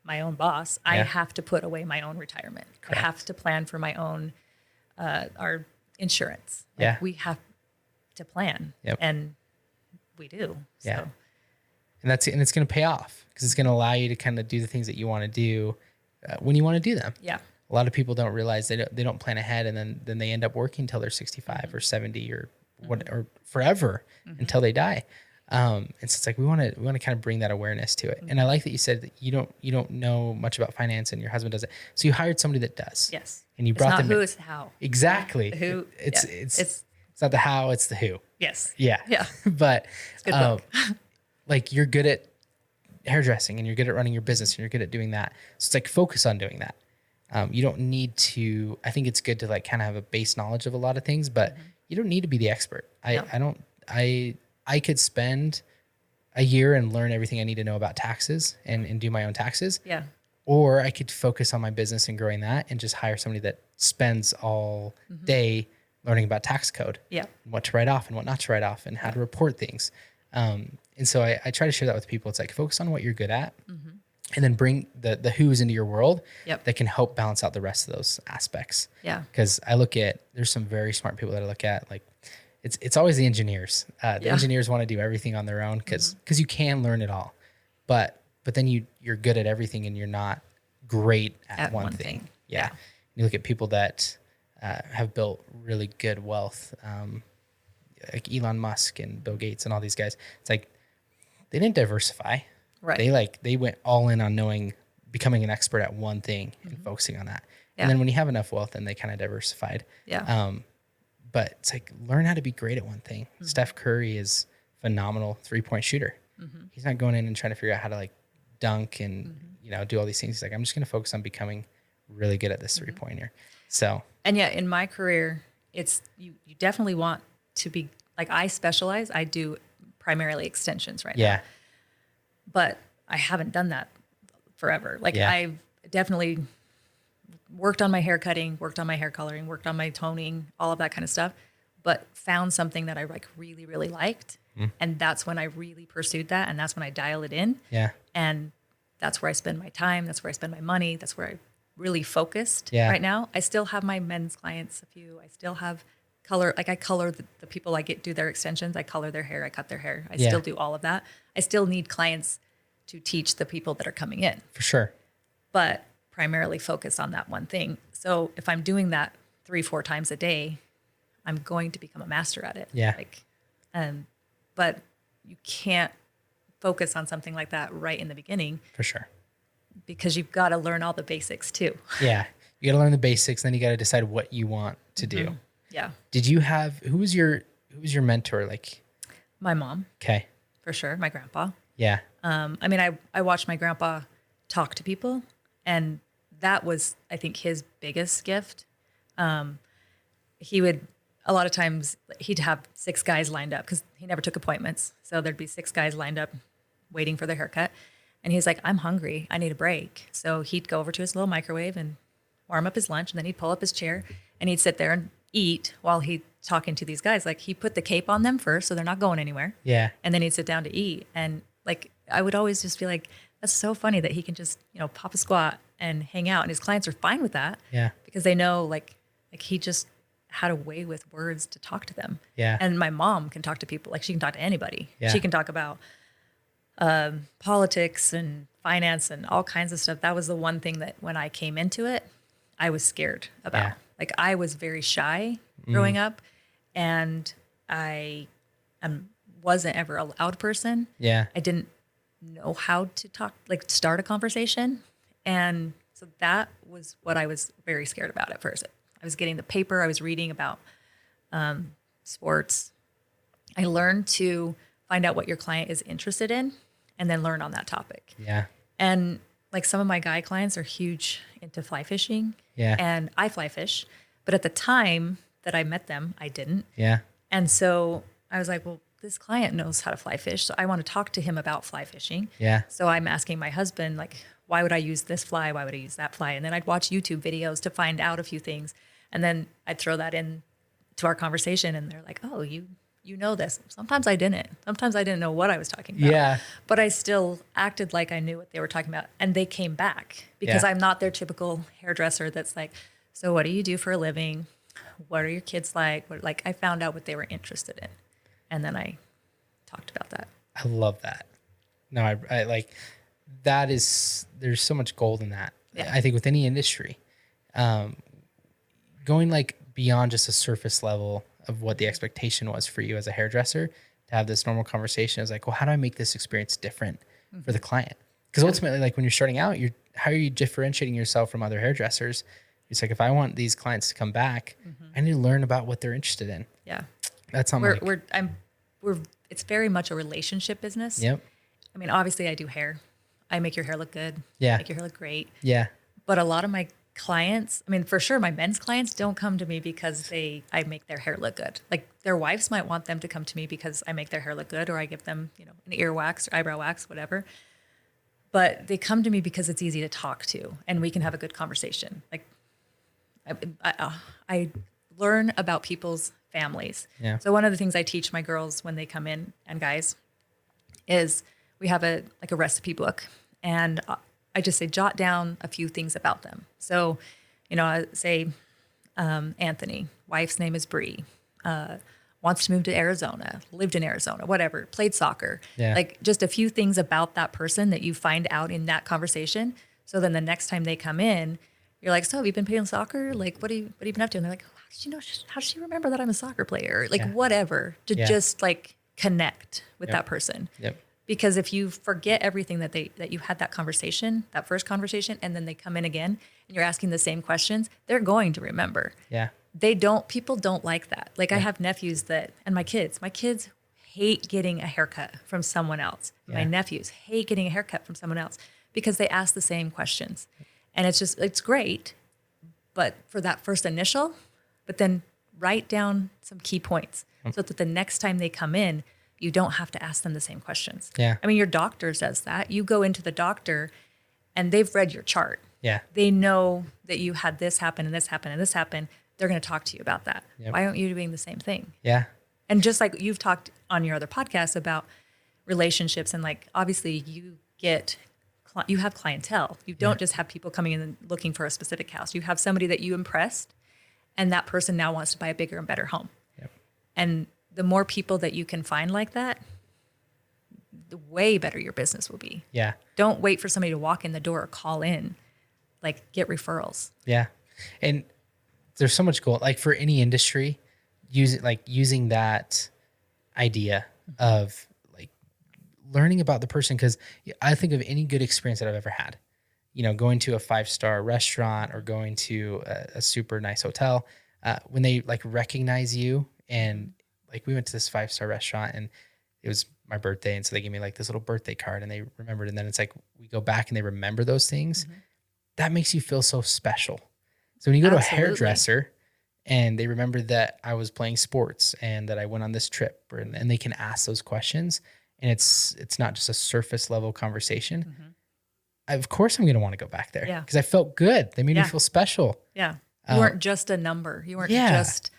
my own boss. I have to put away my own retirement. Correct. I have to plan for my own, our insurance. Like we have to plan and we do. So. Yeah. And it's going to pay off because it's going to allow you to kind of do the things that you want to do when you want to do them. Yeah. A lot of people don't realize they don't plan ahead, and then they end up working until they're 65 or 70 or or forever until they die. It's like we want to kind of bring that awareness to it. And I like that you said that you don't know much about finance and your husband does it. So you hired somebody that does. Yes. And you brought them. It's not who, it's how. Exactly. The who. It's not the how, it's the who. Yes. Yeah. Yeah. But it's a good book. like you're good at hairdressing and you're good at running your business and you're good at doing that. So it's like focus on doing that. You don't need to, I think it's good to like kind of have a base knowledge of a lot of things, but you don't need to be the expert. I could spend a year and learn everything I need to know about taxes and do my own taxes. Yeah. Or I could focus on my business and growing that and just hire somebody that spends all day learning about tax code. Yeah. What to write off and what not to write off and how to report things. And so I try to share that with people. It's like, focus on what you're good at and then bring the who's into your world that can help balance out the rest of those aspects. Yeah. Because there's some very smart people that I look at, like it's always the engineers. The engineers want to do everything on their own because you can learn it all. But then you're good at everything and you're not great at one thing. Yeah. You look at people that have built really good wealth, like Elon Musk and Bill Gates and all these guys. It's like they didn't diversify. Right. They went all in on becoming an expert at one thing and focusing on that. Yeah. And then when you have enough wealth, then they kind of diversified. Yeah. But it's like, learn how to be great at one thing. Steph Curry is phenomenal 3-point shooter. He's not going in and trying to figure out how to like dunk and, do all these things. He's like, I'm just going to focus on becoming really good at this 3-pointer. So. And yeah, in my career, it's, you definitely want to be like, I specialize. I do primarily extensions right now. But I haven't done that forever. Like I've definitely worked on my hair cutting, worked on my hair coloring, worked on my toning, all of that kind of stuff, but found something that I like really, really liked. And that's when I really pursued that. And that's when I dial it in. Yeah. And that's where I spend my time. That's where I spend my money. That's where I really focused right now. I still have my men's clients, a few. I still have color. Like I color the people I do their extensions. I color their hair. I cut their hair. I still do all of that. I still need clients to teach the people that are coming in. For sure. But primarily focus on that one thing. So if I'm doing that 3-4 times a day, I'm going to become a master at it. Yeah. But you can't focus on something like that right in the beginning. For sure. Because you've got to learn all the basics too. Yeah. You got to learn the basics, then you got to decide what you want to do. Yeah. Did you have, who was your mentor? Like my mom. Okay. For sure. My grandpa. Yeah. I mean, I watched my grandpa talk to people, and that was, I think, his biggest gift. He would, a lot of times he'd have 6 guys lined up because he never took appointments. So there'd be 6 guys lined up waiting for their haircut. And he's like, I'm hungry. I need a break. So he'd go over to his little microwave and warm up his lunch. And then he'd pull up his chair and he'd sit there and eat while he'd talking to these guys. Like he put the cape on them first, so they're not going anywhere. Yeah. And then he'd sit down to eat. And like, I would always just be like, that's so funny that he can just, pop a squat and hang out. And his clients are fine with that. Yeah. Because they know like he just had a way with words to talk to them. Yeah. And my mom can talk to people. Like she can talk to anybody. Yeah. She can talk about politics and finance and all kinds of stuff. That was the one thing that when I came into it, I was scared about. Yeah. Like I was very shy growing up, and I wasn't ever a loud person. Yeah. I didn't know how to talk, like start a conversation. And so that was what I was very scared about at first. I was getting the paper, I was reading about sports. I learned to find out what your client is interested in and then learn on that topic. Yeah. And like some of my guy clients are huge into fly fishing. Yeah. And I fly fish. But at the time that I met them, I didn't. Yeah. And so I was like, well, this client knows how to fly fish. So I want to talk to him about fly fishing. Yeah. So I'm asking my husband, like, why would I use this fly? Why would I use that fly? And then I'd watch YouTube videos to find out a few things. And then I'd throw that in to our conversation. And they're like, oh, you know this. Sometimes I didn't. Sometimes I didn't know what I was talking about. Yeah. But I still acted like I knew what they were talking about. And they came back because I'm not their typical hairdresser that's like, so what do you do for a living? What are your kids like? Like I found out what they were interested in. And then I talked about that. I love that. No, I like that is, there's so much gold in that. Yeah. I think with any industry, going like beyond just a surface level of what the expectation was for you as a hairdresser to have this normal conversation is like, well, how do I make this experience different for the client? Because ultimately, like when you're starting out, how are you differentiating yourself from other hairdressers? It's like, if I want these clients to come back, I need to learn about what they're interested in. Yeah. That's on it's very much a relationship business. Yep. I mean, obviously I do hair. I make your hair look good. Yeah. Make your hair look great. Yeah. But a lot of my clients, I mean, for sure, my men's clients don't come to me because I make their hair look good. Like their wives might want them to come to me because I make their hair look good, or I give them, an ear wax or eyebrow wax, whatever. But they come to me because it's easy to talk to and we can have a good conversation. Like I learn about people's families. Yeah. So one of the things I teach my girls when they come in, and guys, is we have a recipe book, and I just say jot down a few things about them. So, I say Anthony, wife's name is Bree, wants to move to Arizona, lived in Arizona, whatever, played soccer. Yeah. Like just a few things about that person that you find out in that conversation. So then the next time they come in, you're like, so have you been playing soccer? Like, what have you been up to? And they're like, how does she remember that I'm a soccer player? Like whatever, to just like connect with that person. Yep. Because if you forget everything that you had that conversation, that first conversation, and then they come in again and you're asking the same questions, they're going to remember. Yeah. People don't like that. Like I have nephews and my kids hate getting a haircut from someone else. Yeah. My nephews hate getting a haircut from someone else because they ask the same questions. And it's great, but for that first initial, but then write down some key points so that the next time they come in, you don't have to ask them the same questions. Yeah. I mean, your doctor says that. You go into the doctor and they've read your chart. Yeah. They know that you had this happen and this happen and this happen. They're going to talk to you about that. Yep. Why aren't you doing the same thing? Yeah. And just like you've talked on your other podcasts about relationships, and like obviously you have clientele. You don't just have people coming in and looking for a specific house. You have somebody that you impressed, and that person now wants to buy a bigger and better home. Yep. And the more people that you can find like that, the way better your business will be. Yeah. Don't wait for somebody to walk in the door or call in. Like get referrals. Yeah. And there's so much gold, like for any industry, using that idea of like learning about the person. Cause I think of any good experience that I've ever had, going to a 5-star restaurant or going to a super nice hotel, when they like recognize you, and like we went to this 5-star restaurant and it was my birthday. And so they gave me like this little birthday card and they remembered. And then it's like, we go back and they remember those things. Mm-hmm. That makes you feel so special. So when you go to a hairdresser and they remember that I was playing sports and that I went on this trip, and they can ask those questions, and it's not just a surface level conversation. Mm-hmm. Of course I'm going to want to go back there because I felt good. They made me feel special. Yeah. You weren't just a number. You weren't just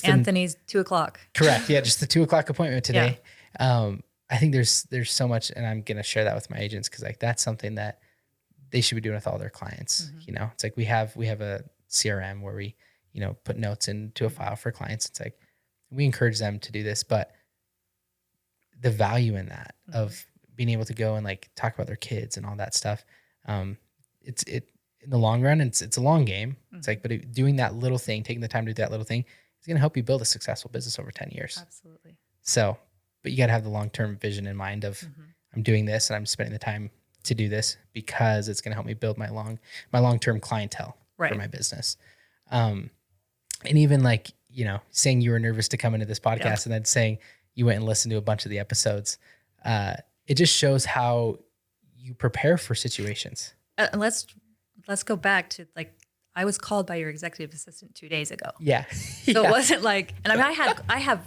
Anthony's 2:00. Correct. Yeah. Just the 2:00 appointment today. Yeah. I think there's so much, and I'm going to share that with my agents. Cause like, that's something that they should be doing with all their clients. Mm-hmm. It's like we have a CRM where we, put notes into a file for clients. It's like, we encourage them to do this, but the value in that of being able to go and like talk about their kids and all that stuff. It's in the long run, it's a long game. It's like, but doing that little thing, taking the time to do that little thing is going to help you build a successful business over 10 years. Absolutely. So, but you got to have the long-term vision in mind of I'm doing this and I'm spending the time to do this because it's going to help me build my long-term clientele for my business. And even like, you know, saying you were nervous to come into this podcast and then saying you went and listened to a bunch of the episodes. It just shows how you prepare for situations. And let's go back to like, I was called by your executive assistant 2 days ago. Yeah. So it wasn't like, and I mean,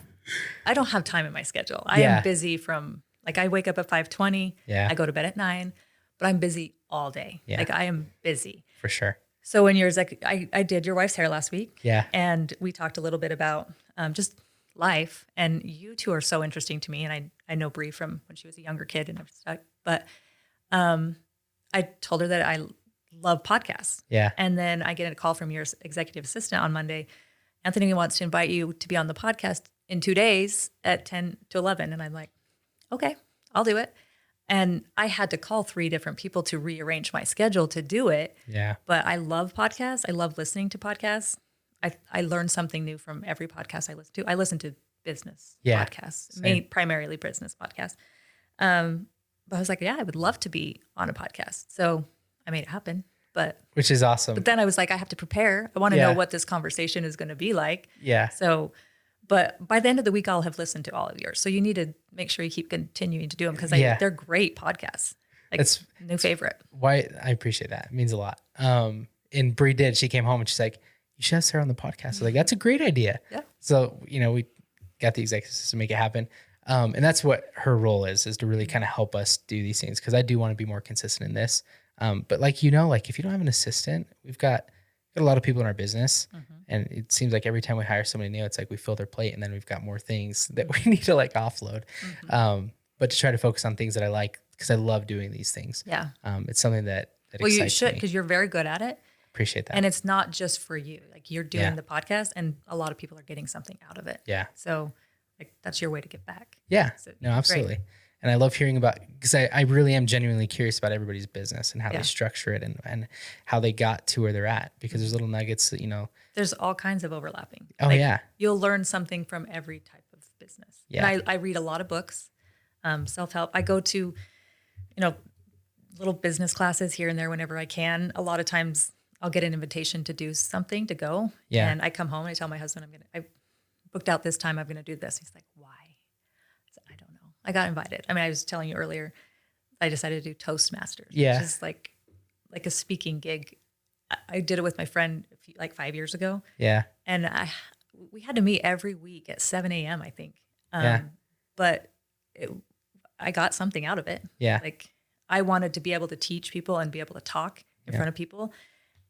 I don't have time in my schedule. I am busy from like, I wake up at 5:20. I go to bed at 9, but I'm busy all day. Like I am busy. For sure. So when you're like, I did your wife's hair last week. Yeah. And we talked a little bit about just life, and you two are so interesting to me. And I know Bree from when she was a younger kid and everything, but I told her that I love podcasts. Yeah. And then I get a call from your executive assistant on Monday. Anthony wants to invite you to be on the podcast in 2 days at 10 to 11. And I'm like, okay, I'll do it. And I had to call 3 different people to rearrange my schedule to do it. Yeah. But I love podcasts. I love listening to podcasts. I learn something new from every podcast I listen to. I listen to business podcasts, primarily business podcasts. But I was like, yeah, I would love to be on a podcast. So I made it happen. Which is awesome. But then I was like, I have to prepare. I want to know what this conversation is going to be like. Yeah. So, but by the end of the week, I'll have listened to all of yours. So you need to make sure you keep continuing to do them because they're great podcasts. Like, it's new favorite. Why I appreciate that. It means a lot. And Bree did. She came home and she's like, you should have Sarah on the podcast. I was like, that's a great idea. Yeah. So, you know, we got the executives to make it happen. And that's what her role is to really kind of help us do these things. Cause I do want to be more consistent in this. But like, you know, like if you don't have an assistant, we've got a lot of people in our business and it seems like every time we hire somebody new, it's like we fill their plate and then we've got more things that we need to like offload. But to try to focus on things that I like, because I love doing these things. Yeah. It's something that well, excites you should, me. because you're very good at it. Appreciate that. And it's not just for you. Like you're doing the podcast and a lot of people are getting something out of it. Yeah. So like that's your way to get back. Yeah. So, no, absolutely. Great. And I love hearing about, because I really am genuinely curious about everybody's business and how they structure it and how they got to where they're at, because there's little nuggets that, you know. There's all kinds of overlapping. Oh, like, yeah. You'll learn something from every type of business. Yeah. And I read a lot of books, self-help. I go to, you know, little business classes here and there whenever I can. A lot of times I'll get an invitation to do something, to go. Yeah. And I come home and I tell my husband, I booked out this time, I'm going to do this. He's like, why? I don't know. I got invited. I mean, I was telling you earlier, I decided to do Toastmasters, which is like a speaking gig. I did it with my friend like 5 years ago. Yeah. And we had to meet every week at 7 a.m., I think. But I got something out of it. Yeah. Like I wanted to be able to teach people and be able to talk in front of people.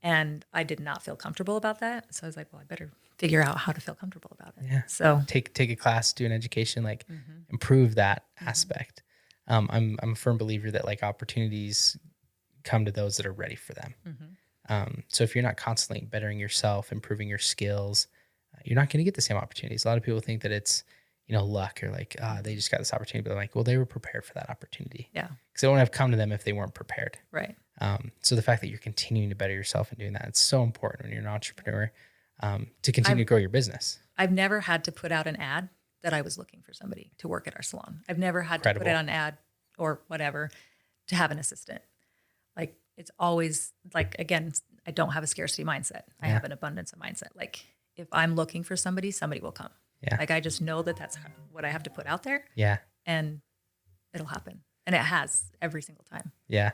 And I did not feel comfortable about that. So I was like, well, I better figure out how to feel comfortable about it. Yeah. So take a class, do an education, like improve that aspect. I'm a firm believer that like opportunities come to those that are ready for them. So if you're not constantly bettering yourself, improving your skills, you're not going to get the same opportunities. A lot of people think that it's, you know, luck or like, they just got this opportunity, but they're like, well, they were prepared for that opportunity. Yeah. Because it wouldn't have come to them if they weren't prepared. Right. So the fact that you're continuing to better yourself and doing that, it's so important when you're an entrepreneur, to continue to grow your business. I've never had to put out an ad that I was looking for somebody to work at our salon. I've never had to put it on an ad or whatever to have an assistant. Like it's always like, again, I don't have a scarcity mindset. I have an abundance of mindset. Like if I'm looking for somebody, somebody will come. Yeah. Like I just know that that's what I have to put out there. Yeah. And it'll happen. And it has every single time. Yeah.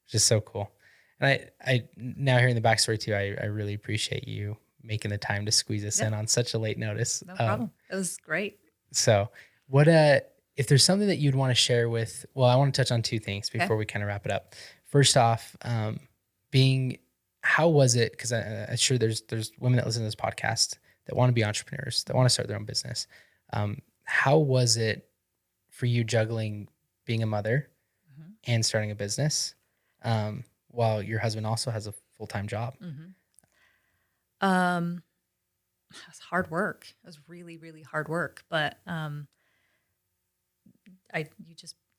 Which is so cool. And I now hearing the backstory too, I really appreciate you making the time to squeeze us in on such a late notice. No problem. It was great. So what, if there's something that you'd want to share with, well, I want to touch on 2 things before we kind of wrap it up. First off, how was it? Cause I'm sure there's women that listen to this podcast that want to be entrepreneurs, that want to start their own business. How was it for you juggling being a mother and starting a business, while your husband also has a full-time job? It was hard work. It was really, really hard work, but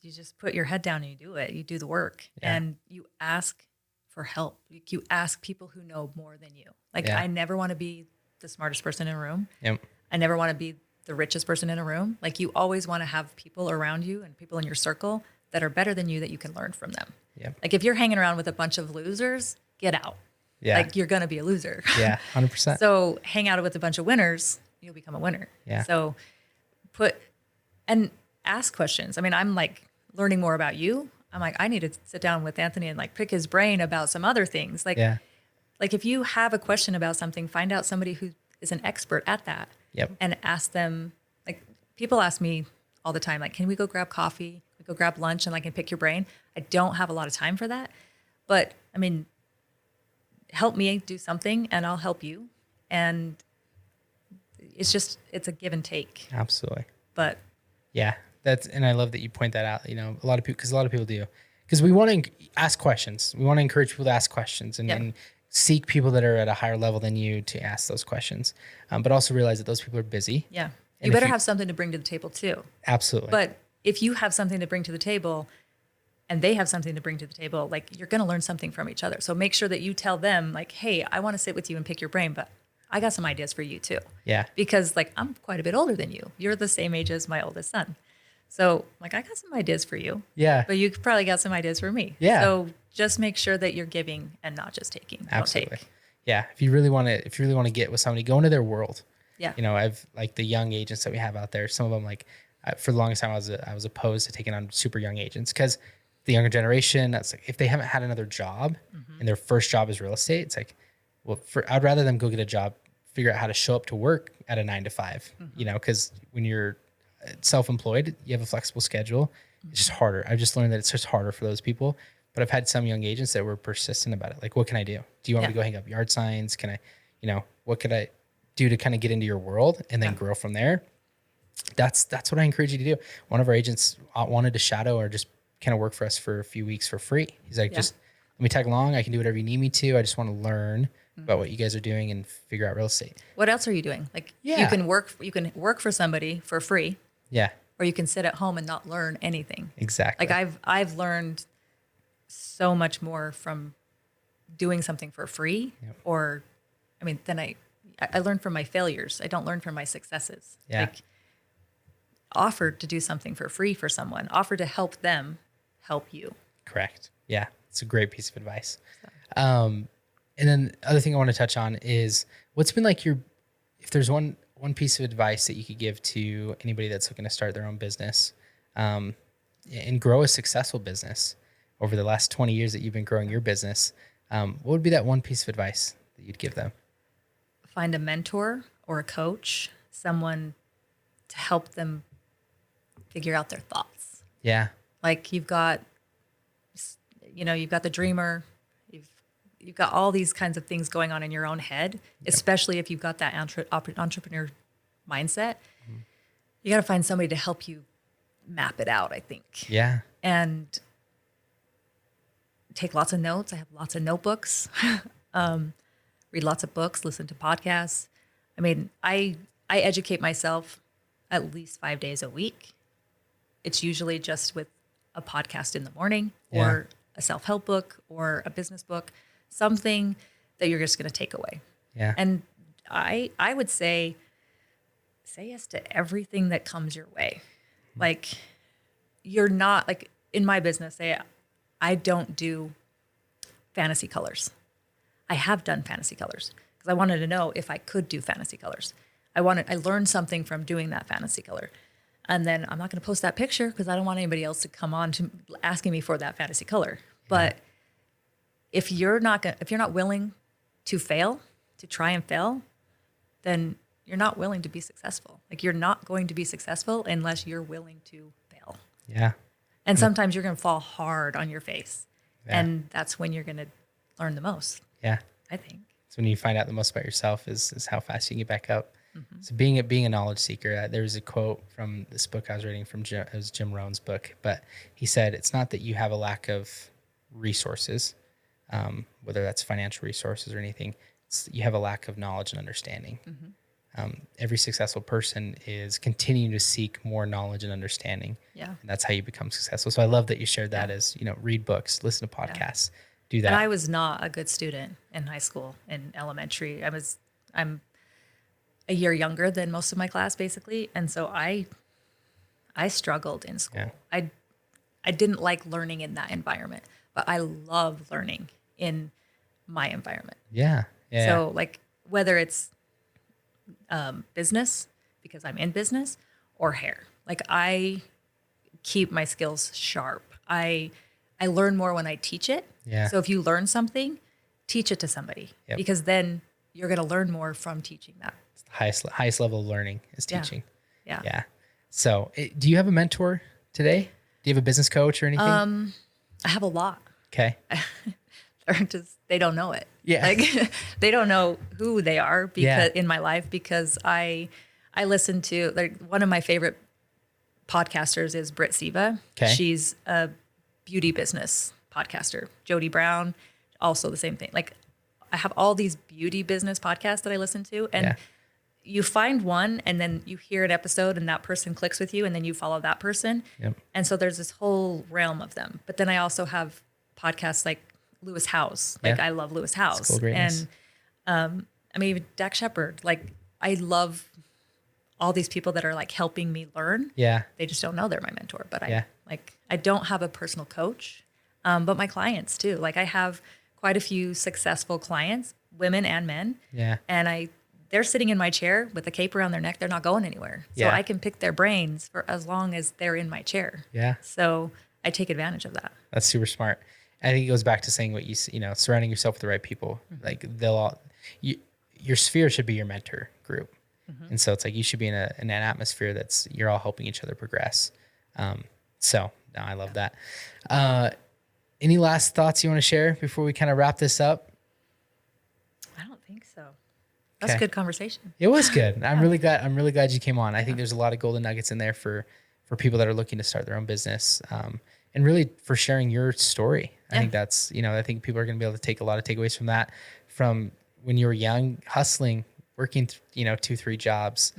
you you just put your head down and you do it. You do the work and you ask for help. You ask people who know more than you. Like I never want to be the smartest person in a room. Yep. I never want to be the richest person in a room. Like you always want to have people around you and people in your circle that are better than you that you can learn from them. Yep. Like if you're hanging around with a bunch of losers, get out. Yeah. Like you're going to be a loser. Yeah. 100%. So hang out with a bunch of winners, you'll become a winner. Yeah. So and ask questions. I mean, I'm like learning more about you. I'm like, I need to sit down with Anthony and like pick his brain about some other things. Like, like if you have a question about something, find out somebody who is an expert at that. Yep. And ask them, like people ask me all the time, like, can we go grab coffee? We go grab lunch and I can pick your brain. I don't have a lot of time for that. But I mean, help me do something and I'll help you. And it's a give and take. Absolutely. But yeah, and I love that you point that out. You know, a lot of people do, because we want to ask questions. We want to encourage people to ask questions and seek people that are at a higher level than you to ask those questions. But also realize that those people are busy. Yeah. And You better have something to bring to the table too. Absolutely. But if you have something to bring to the table and they have something to bring to the table, like you're going to learn something from each other. So make sure that you tell them like, hey, I want to sit with you and pick your brain, but I got some ideas for you too. Yeah. Because like, I'm quite a bit older than you. You're the same age as my oldest son. So like, I got some ideas for you. Yeah. But you probably got some ideas for me. Yeah. So just make sure that you're giving and not just taking. Absolutely. Don't take. Yeah. If you really want to get with somebody, go into their world. Yeah. You know, I've like the young agents that we have out there. Some of them, like for the longest time, I was opposed to taking on super young agents because the younger generation, that's like, if they haven't had another job and their first job is real estate, it's like, well, I'd rather them go get a job, figure out how to show up to work at a 9 to 5, you know, because when you're self-employed, you have a flexible schedule. It's just harder. I've just learned that it's just harder for those people. But I've had some young agents that were persistent about it. Like, what can I do? Do you want me to go hang up yard signs? Can I, you know, what could I do to kind of get into your world and then grow from there? That's what I encourage you to do. One of our agents wanted to shadow or just kind of work for us for a few weeks for free. He's like, just let me tag along. I can do whatever you need me to. I just want to learn about what you guys are doing and figure out real estate. What else are you doing? Like you can work for somebody for free. Yeah. Or you can sit at home and not learn anything. Exactly. Like I've learned so much more from doing something for free or, I mean, then I learn from my failures. I don't learn from my successes. Yeah. Like offer to do something for free for someone, offer to help them help you. Correct. Yeah. It's a great piece of advice. And then the other thing I want to touch on is what's been like if there's one piece of advice that you could give to anybody that's looking to start their own business, and grow a successful business over the last 20 years that you've been growing your business, what would be that one piece of advice that you'd give them? Find a mentor or a coach, someone to help them figure out their thoughts. Yeah. Like you've got the dreamer, you've got all these kinds of things going on in your own head, especially if you've got that entrepreneur mindset. You got to find somebody to help you map it out, I think. Yeah. And take lots of notes. I have lots of notebooks. Read lots of books, listen to podcasts. I mean, I educate myself at least 5 days a week. It's usually just with a podcast in the morning or a self-help book or a business book, something that you're just going to take away. Yeah. And I would say yes to everything that comes your way. Like you're not like in my business, I don't do fantasy colors. I have done fantasy colors because I wanted to know if I could do fantasy colors. I learned something from doing that fantasy color. And then I'm not going to post that picture because I don't want anybody else to come on to asking me for that fantasy color. But if you're not willing to fail, to try and fail, then you're not willing to be successful. Like you're not going to be successful unless you're willing to fail. Yeah. And sometimes you're going to fall hard on your face. Yeah. And that's when you're going to learn the most. Yeah. I think. So when you find out the most about yourself is how fast you can get back up. So being a knowledge seeker, there was a quote from this book I was reading it was Jim Rohn's book, but he said, it's not that you have a lack of resources, whether that's financial resources or anything, you have a lack of knowledge and understanding. every successful person is continuing to seek more knowledge and understanding. Yeah. And that's how you become successful. So I love that you shared that as, read books, listen to podcasts, do that. And I was not a good student in high school and elementary. I'm a year younger than most of my class basically. And so I struggled in school. Yeah. I didn't like learning in that environment, but I love learning in my environment. Yeah. Yeah. So like whether it's business, because I'm in business, or hair, like I keep my skills sharp. I learn more when I teach it. Yeah. So if you learn something, teach it to somebody, because then you're going to learn more from teaching that. It's the highest level of learning is teaching. Yeah. Yeah. So do you have a mentor today? Do you have a business coach or anything? I have a lot. Okay. They don't know it. Yeah. Like they don't know who they are because Yeah. in my life, because I listen to, like, one of my favorite podcasters is Britt Siva. Okay. She's a beauty business podcaster. Jody Brown, also the same thing. Like I have all these beauty business podcasts that I listen to, and you find one and then you hear an episode and that person clicks with you and then you follow that person. Yep. And so there's this whole realm of them. But then I also have podcasts like Lewis Howes. Like I love Lewis Howes. School greatness. And I mean, Dak Shepard. Like I love all these people that are like helping me learn. Yeah. They just don't know they're my mentor. But Yeah. I don't have a personal coach, but my clients too. Like I have quite a few successful clients, women and men. Yeah. And they're sitting in my chair with a cape around their neck. They're not going anywhere. So Yeah. I can pick their brains for as long as they're in my chair. Yeah. So I take advantage of that. That's super smart. I think it goes back to saying what surrounding yourself with the right people. Mm-hmm. Like your sphere should be your mentor group. Mm-hmm. And so it's like you should be in an atmosphere you're all helping each other progress. So no, I love that. Any last thoughts you want to share before we kind of wrap this up? I don't think so. That's Okay. a good conversation. It was good. I'm really glad you came on. I think there's a lot of golden nuggets in there for people that are looking to start their own business. And really for sharing your story. I think that's, I think people are going to be able to take a lot of takeaways from that, from when you were young, hustling, working, 2-3 jobs,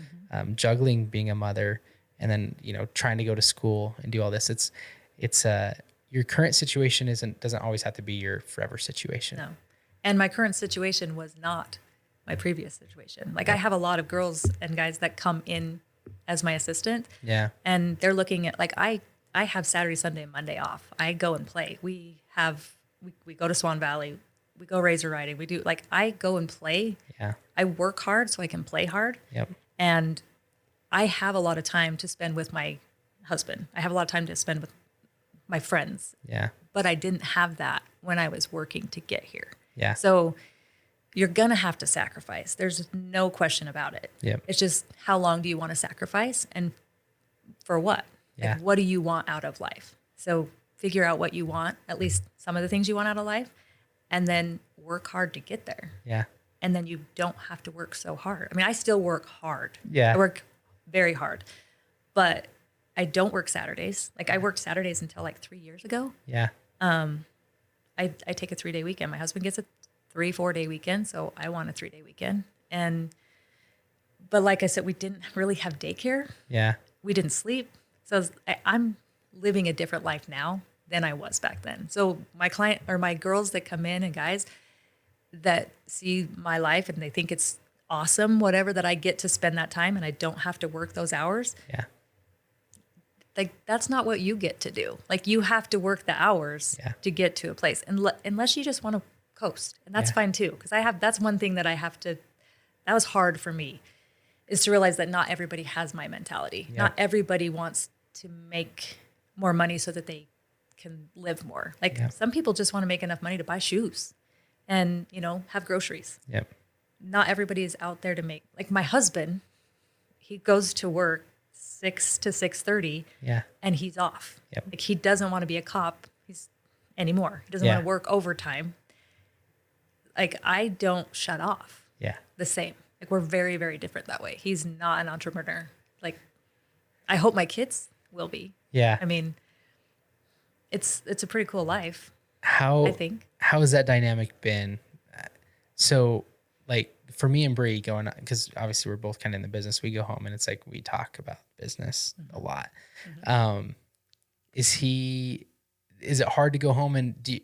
juggling being a mother, and then, trying to go to school and do all this. It's your current situation doesn't always have to be your forever situation. No. And my current situation was not my previous situation. Like I have a lot of girls and guys that come in as my assistant. Yeah. And they're looking at, like, I have Saturday, Sunday, and Monday off. I go and play. We go to Swan Valley. We go razor riding. We do, like, I go and play. Yeah. I work hard so I can play hard. Yep. And I have a lot of time to spend with my husband. I have a lot of time to spend with my friends. Yeah. But I didn't have that when I was working to get here. Yeah. So you're going to have to sacrifice. There's no question about it. Yep. It's just, how long do you want to sacrifice, and for what? Yeah. Like, what do you want out of life? So figure out what you want, at least some of the things you want out of life, and then work hard to get there. Yeah. And then you don't have to work so hard. I mean, I still work hard. Yeah. I work very hard, but I don't work Saturdays. Like I worked Saturdays until like 3 years ago. Yeah. I take a 3-day weekend. My husband gets a 3-4 day weekend. So I want a 3-day weekend. But like I said, we didn't really have daycare. Yeah. We didn't sleep. So I'm living a different life now than I was back then. So my client, or my girls that come in, and guys that see my life and they think it's awesome, whatever, that I get to spend that time and I don't have to work those hours. Yeah. Like that's not what you get to do. Like you have to work the hours to get to a place, unless you just want to coast, and that's fine too. Because that's one thing that that was hard for me, is to realize that not everybody has my mentality. Yeah. Not everybody wants to make more money so that they can live more. Like some people just want to make enough money to buy shoes and, have groceries. Yep. Not everybody is out there to make, like my husband, he goes to work 6 to 6:30 and he's off. Yep. Like he doesn't want to be a cop anymore. He doesn't want to work overtime. Like I don't shut off the same. Like we're very, very different that way. He's not an entrepreneur. Like I hope my kids will be. Yeah. I mean, it's a pretty cool life. How I think. How has that dynamic been? So like for me and Bree going, because obviously we're both kind of in the business, we go home and it's like, we talk about business a lot. Is it hard to go home and do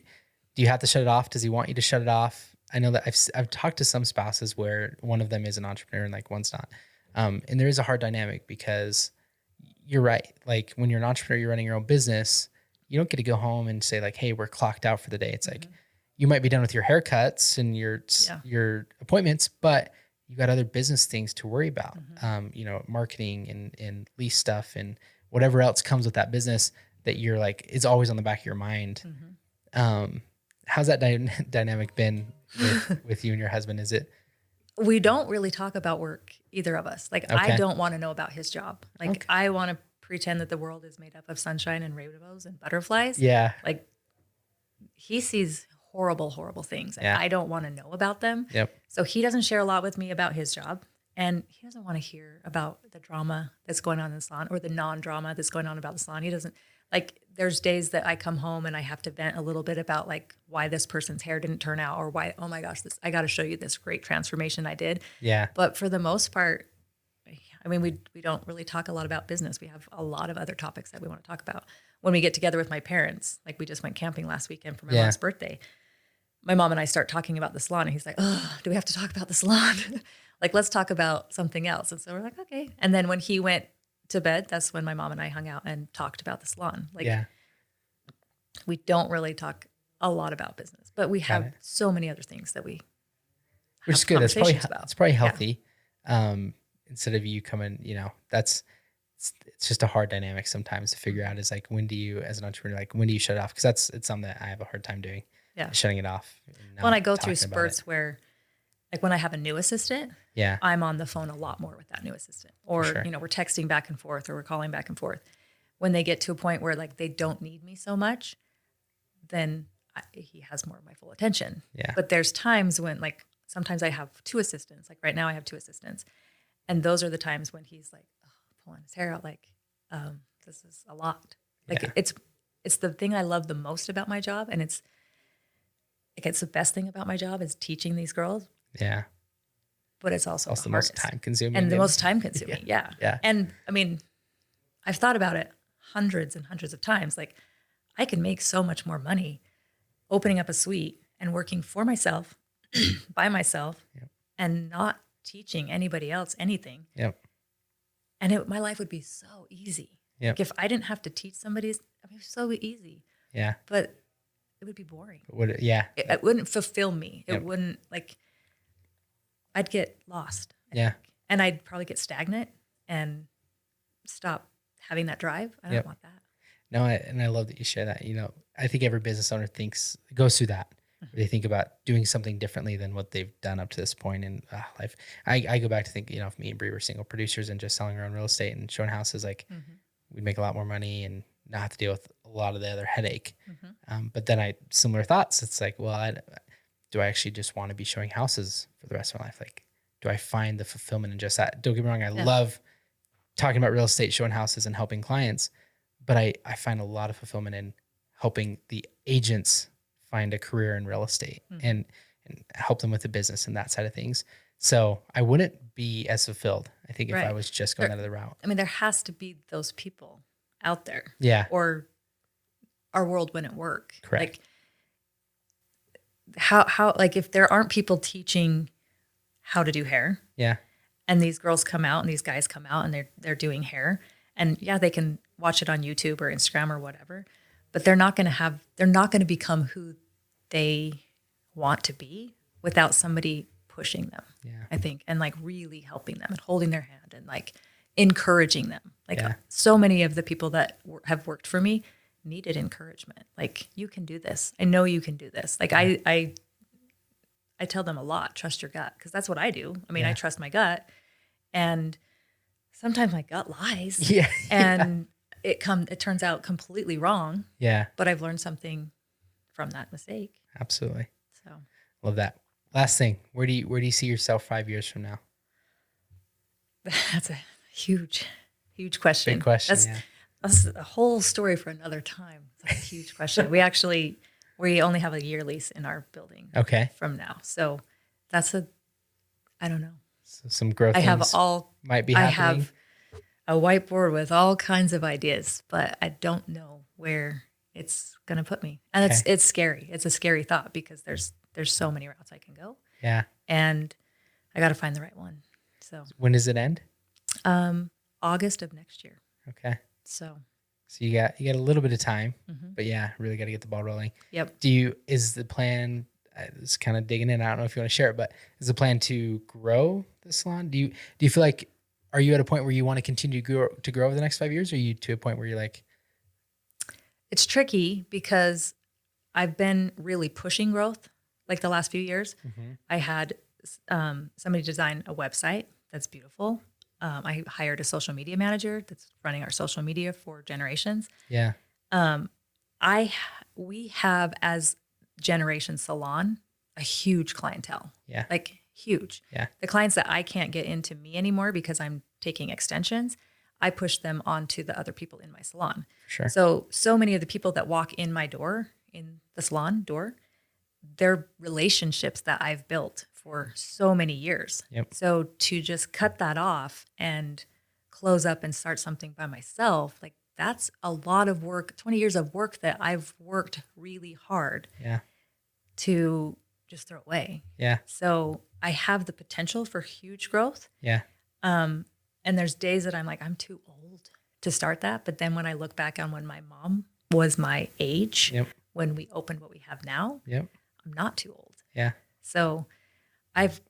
you have to shut it off? Does he want you to shut it off? I know that I've talked to some spouses where one of them is an entrepreneur and like one's not. And there is a hard dynamic because you're right. Like when you're an entrepreneur, you're running your own business, you don't get to go home and say like, hey, we're clocked out for the day. It's like, you might be done with your haircuts and your appointments, but you got other business things to worry about. Marketing and lease stuff and whatever else comes with that business that you're like, is always on the back of your mind. How's that dynamic been with you and your husband? Is it? We don't really talk about work, either of us. Like, I don't want to know about his job. Like, I want to pretend that the world is made up of sunshine and rainbows and butterflies. Yeah. Like, he sees horrible things, and I don't want to know about them. Yep. So he doesn't share a lot with me about his job, and he doesn't want to hear about the drama that's going on in the salon or the non-drama that's going on about the salon. He doesn't. Like, there's days that I come home and I have to vent a little bit about like why this person's hair didn't turn out, or why, oh my gosh, I got to show you this great transformation I did. Yeah. But for the most part, I mean, we don't really talk a lot about business. We have a lot of other topics that we want to talk about. When we get together with my parents, like we just went camping last weekend for my mom's birthday. My mom and I start talking about the salon, and he's like, oh, do we have to talk about the salon? Like, let's talk about something else. And so we're like, okay. And then when he went to bed, that's when my mom and I hung out and talked about the salon. Like, we don't really talk a lot about business, but we have so many other things that we which is good. It's probably healthy. Instead of you coming, it's just a hard dynamic sometimes to figure out is like, when do you, as an entrepreneur, like when do you shut it off? Cause it's something that I have a hard time doing. Yeah. Shutting it off. When I go through spurts where, like when I have a new assistant, I'm on the phone a lot more with that new assistant, or, we're texting back and forth, or we're calling back and forth. When they get to a point where like they don't need me so much, then he has more of my full attention. Yeah. But there's times when, like, sometimes I have two assistants. Like right now I have two assistants, and those are the times when he's like, oh, pulling his hair out. Like, this is a lot. Like it's the thing I love the most about my job. And it's the best thing about my job is teaching these girls. Yeah. But it's also the most time consuming. And the most time consuming. Yeah. And I mean, I've thought about it hundreds and hundreds of times. Like, I can make so much more money opening up a suite and working for myself, by myself, and not teaching anybody else anything. Yep. And my life would be so easy. Yep. Like, if I didn't have to teach somebody, it was so easy. Yeah. But it would be boring. It wouldn't fulfill me. It wouldn't, like, I'd get lost. Yeah. And I'd probably get stagnant and stop having that drive. I don't want that. No, and I love that you share that. I think every business owner goes through that. They think about doing something differently than what they've done up to this point in life. I go back to think, if me and Bree were single producers and just selling our own real estate and showing houses, like we'd make a lot more money and not have to deal with a lot of the other headache. But then similar thoughts. It's like, well, do I actually just want to be showing houses for the rest of my life? Like, do I find the fulfillment in just that? Don't get me wrong. I love talking about real estate, showing houses and helping clients, but I find a lot of fulfillment in helping the agents find a career in real estate and help them with the business and that side of things. So I wouldn't be as fulfilled, I think, if I was just going out of the route. I mean, there has to be those people out there. Yeah. Or our world wouldn't work. Correct. Like, how like, if there aren't people teaching how to do hair. Yeah. And these girls come out and these guys come out and they're doing hair, and they can watch it on YouTube or Instagram or whatever, but they're not going to become who they want to be without somebody pushing them. Yeah. I think, and like really helping them and holding their hand and like encouraging them. Like so many of the people that have worked for me needed encouragement. Like, you can do this. I know you can do this. Like I tell them a lot, trust your gut. 'Cause that's what I do. I mean, I trust my gut, and sometimes my gut lies. Yeah. And it turns out completely wrong. Yeah. But I've learned something from that mistake. Absolutely. So love that. Last thing, where do you see yourself 5 years from now? That's a huge question. Big question. That's a whole story for another time. It's a huge question. We only have a year lease in our building. Okay. From now. So that's I don't know. So some growth. I have might be I happening. have a whiteboard with all kinds of ideas, but I don't know where it's going to put me. And it's scary. It's a scary thought because there's so many routes I can go. Yeah. And I got to find the right one. So when does it end? August of next year. Okay. So you got a little bit of time, but yeah, really got to get the ball rolling. Yep. Is the plan, it's kind of digging in, I don't know if you want to share it, but is the plan to grow the salon? Do you feel like, are you at a point where you want to continue to grow over the next 5 years? Or are you to a point where you're like, it's tricky because I've been really pushing growth like the last few years. I had somebody design a website that's beautiful. I hired a social media manager that's running our social media for Generations. Yeah. We have, as Generations Salon, a huge clientele. Yeah. Like huge. Yeah. The clients that I can't get into me anymore because I'm taking extensions, I push them on to the other people in my salon. Sure. So many of the people that walk in my door, in the salon door, they're relationships that I've built for so many years. Yep. So to just cut that off and close up and start something by myself, like that's a lot of work, 20 years of work that I've worked really hard to just throw away. Yeah. So I have the potential for huge growth. Yeah. And there's days that I'm like, I'm too old to start that. But then when I look back on when my mom was my age, when we opened what we have now, I'm not too old. Yeah. So I've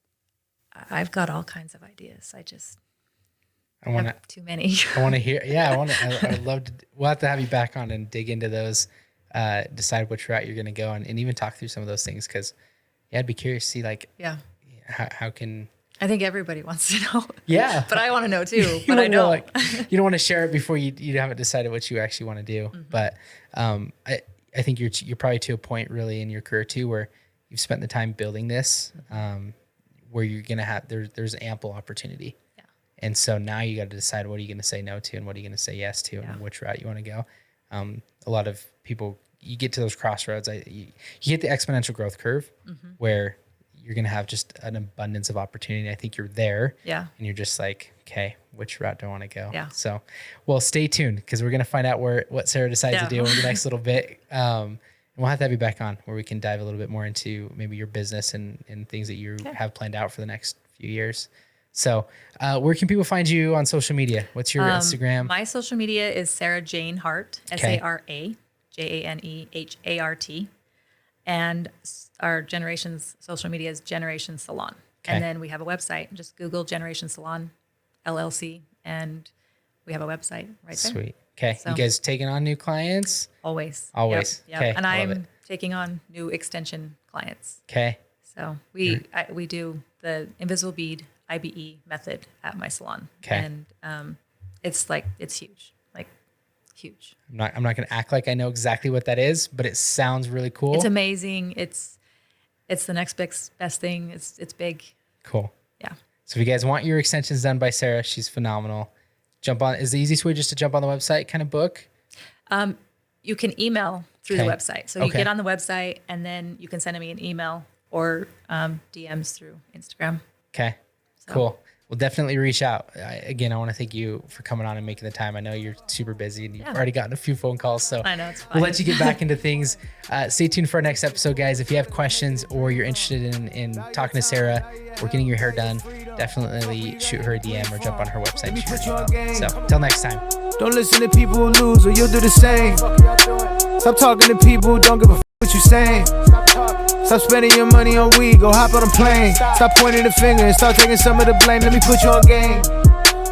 got all kinds of ideas. I have too many. I want to hear. Yeah. I'd love to. We'll have to have you back on and dig into those, decide which route you're going to go on, and even talk through some of those things. Cause I'd be curious to see like, how can, I think everybody wants to know. Yeah. But I want to know too, but I don't. Like, you don't want to share it before you haven't decided what you actually want to do. But, I think you're probably to a point really in your career too, where you've spent the time building this, where you're going to have, there's ample opportunity. Yeah. And so now you got to decide, what are you going to say no to and what are you going to say yes to and which route you want to go. A lot of people, you get to those crossroads, you hit the exponential growth curve where you're going to have just an abundance of opportunity. I think you're there. Yeah. And you're just like, okay, which route do I want to go? Yeah. So, well, stay tuned because we're going to find out what Sara decides to do in the next little bit. And we'll have to have you back on where we can dive a little bit more into maybe your business and things that you have planned out for the next few years. So, where can people find you on social media? What's your Instagram? My social media is Sara Jane Hart, SaraJanehart. And our Generations social media is Generations Salon. Okay. And then we have a website. Just Google Generations Salon LLC, and we have a website right there. Sweet. Okay. So, you guys taking on new clients? Always. Always. Yep. Okay. And I'm taking on new extension clients. Okay. So we do the invisible bead IBE method at my salon. Okay. And it's huge. Huge. I'm not going to act like I know exactly what that is, but it sounds really cool. It's amazing. It's the next best thing. It's big. Cool. Yeah. So if you guys want your extensions done by Sara, she's phenomenal. Is the easiest way just to jump on the website, kind of book? You can email through the website. So you get on the website and then you can send me an email or DMs through Instagram. Okay. So. Cool. We'll definitely reach out. I want to thank you for coming on and making the time. I know you're super busy and you've already gotten a few phone calls, so I know it's fine. We'll let you get back into things. Stay tuned for our next episode, guys. If you have questions or you're interested in talking to Sara or getting your hair done, definitely shoot her a DM or jump on her website. So until next time. Don't listen to people who lose or you'll do the same. Stop talking to people who don't give a f what you saying. Stop spending your money on weed, go hop on a plane. Stop pointing the finger and start taking some of the blame. Let me put you on game.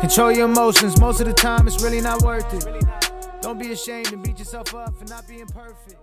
Control your emotions, most of the time it's really not worth it. Don't be ashamed and beat yourself up for not being perfect.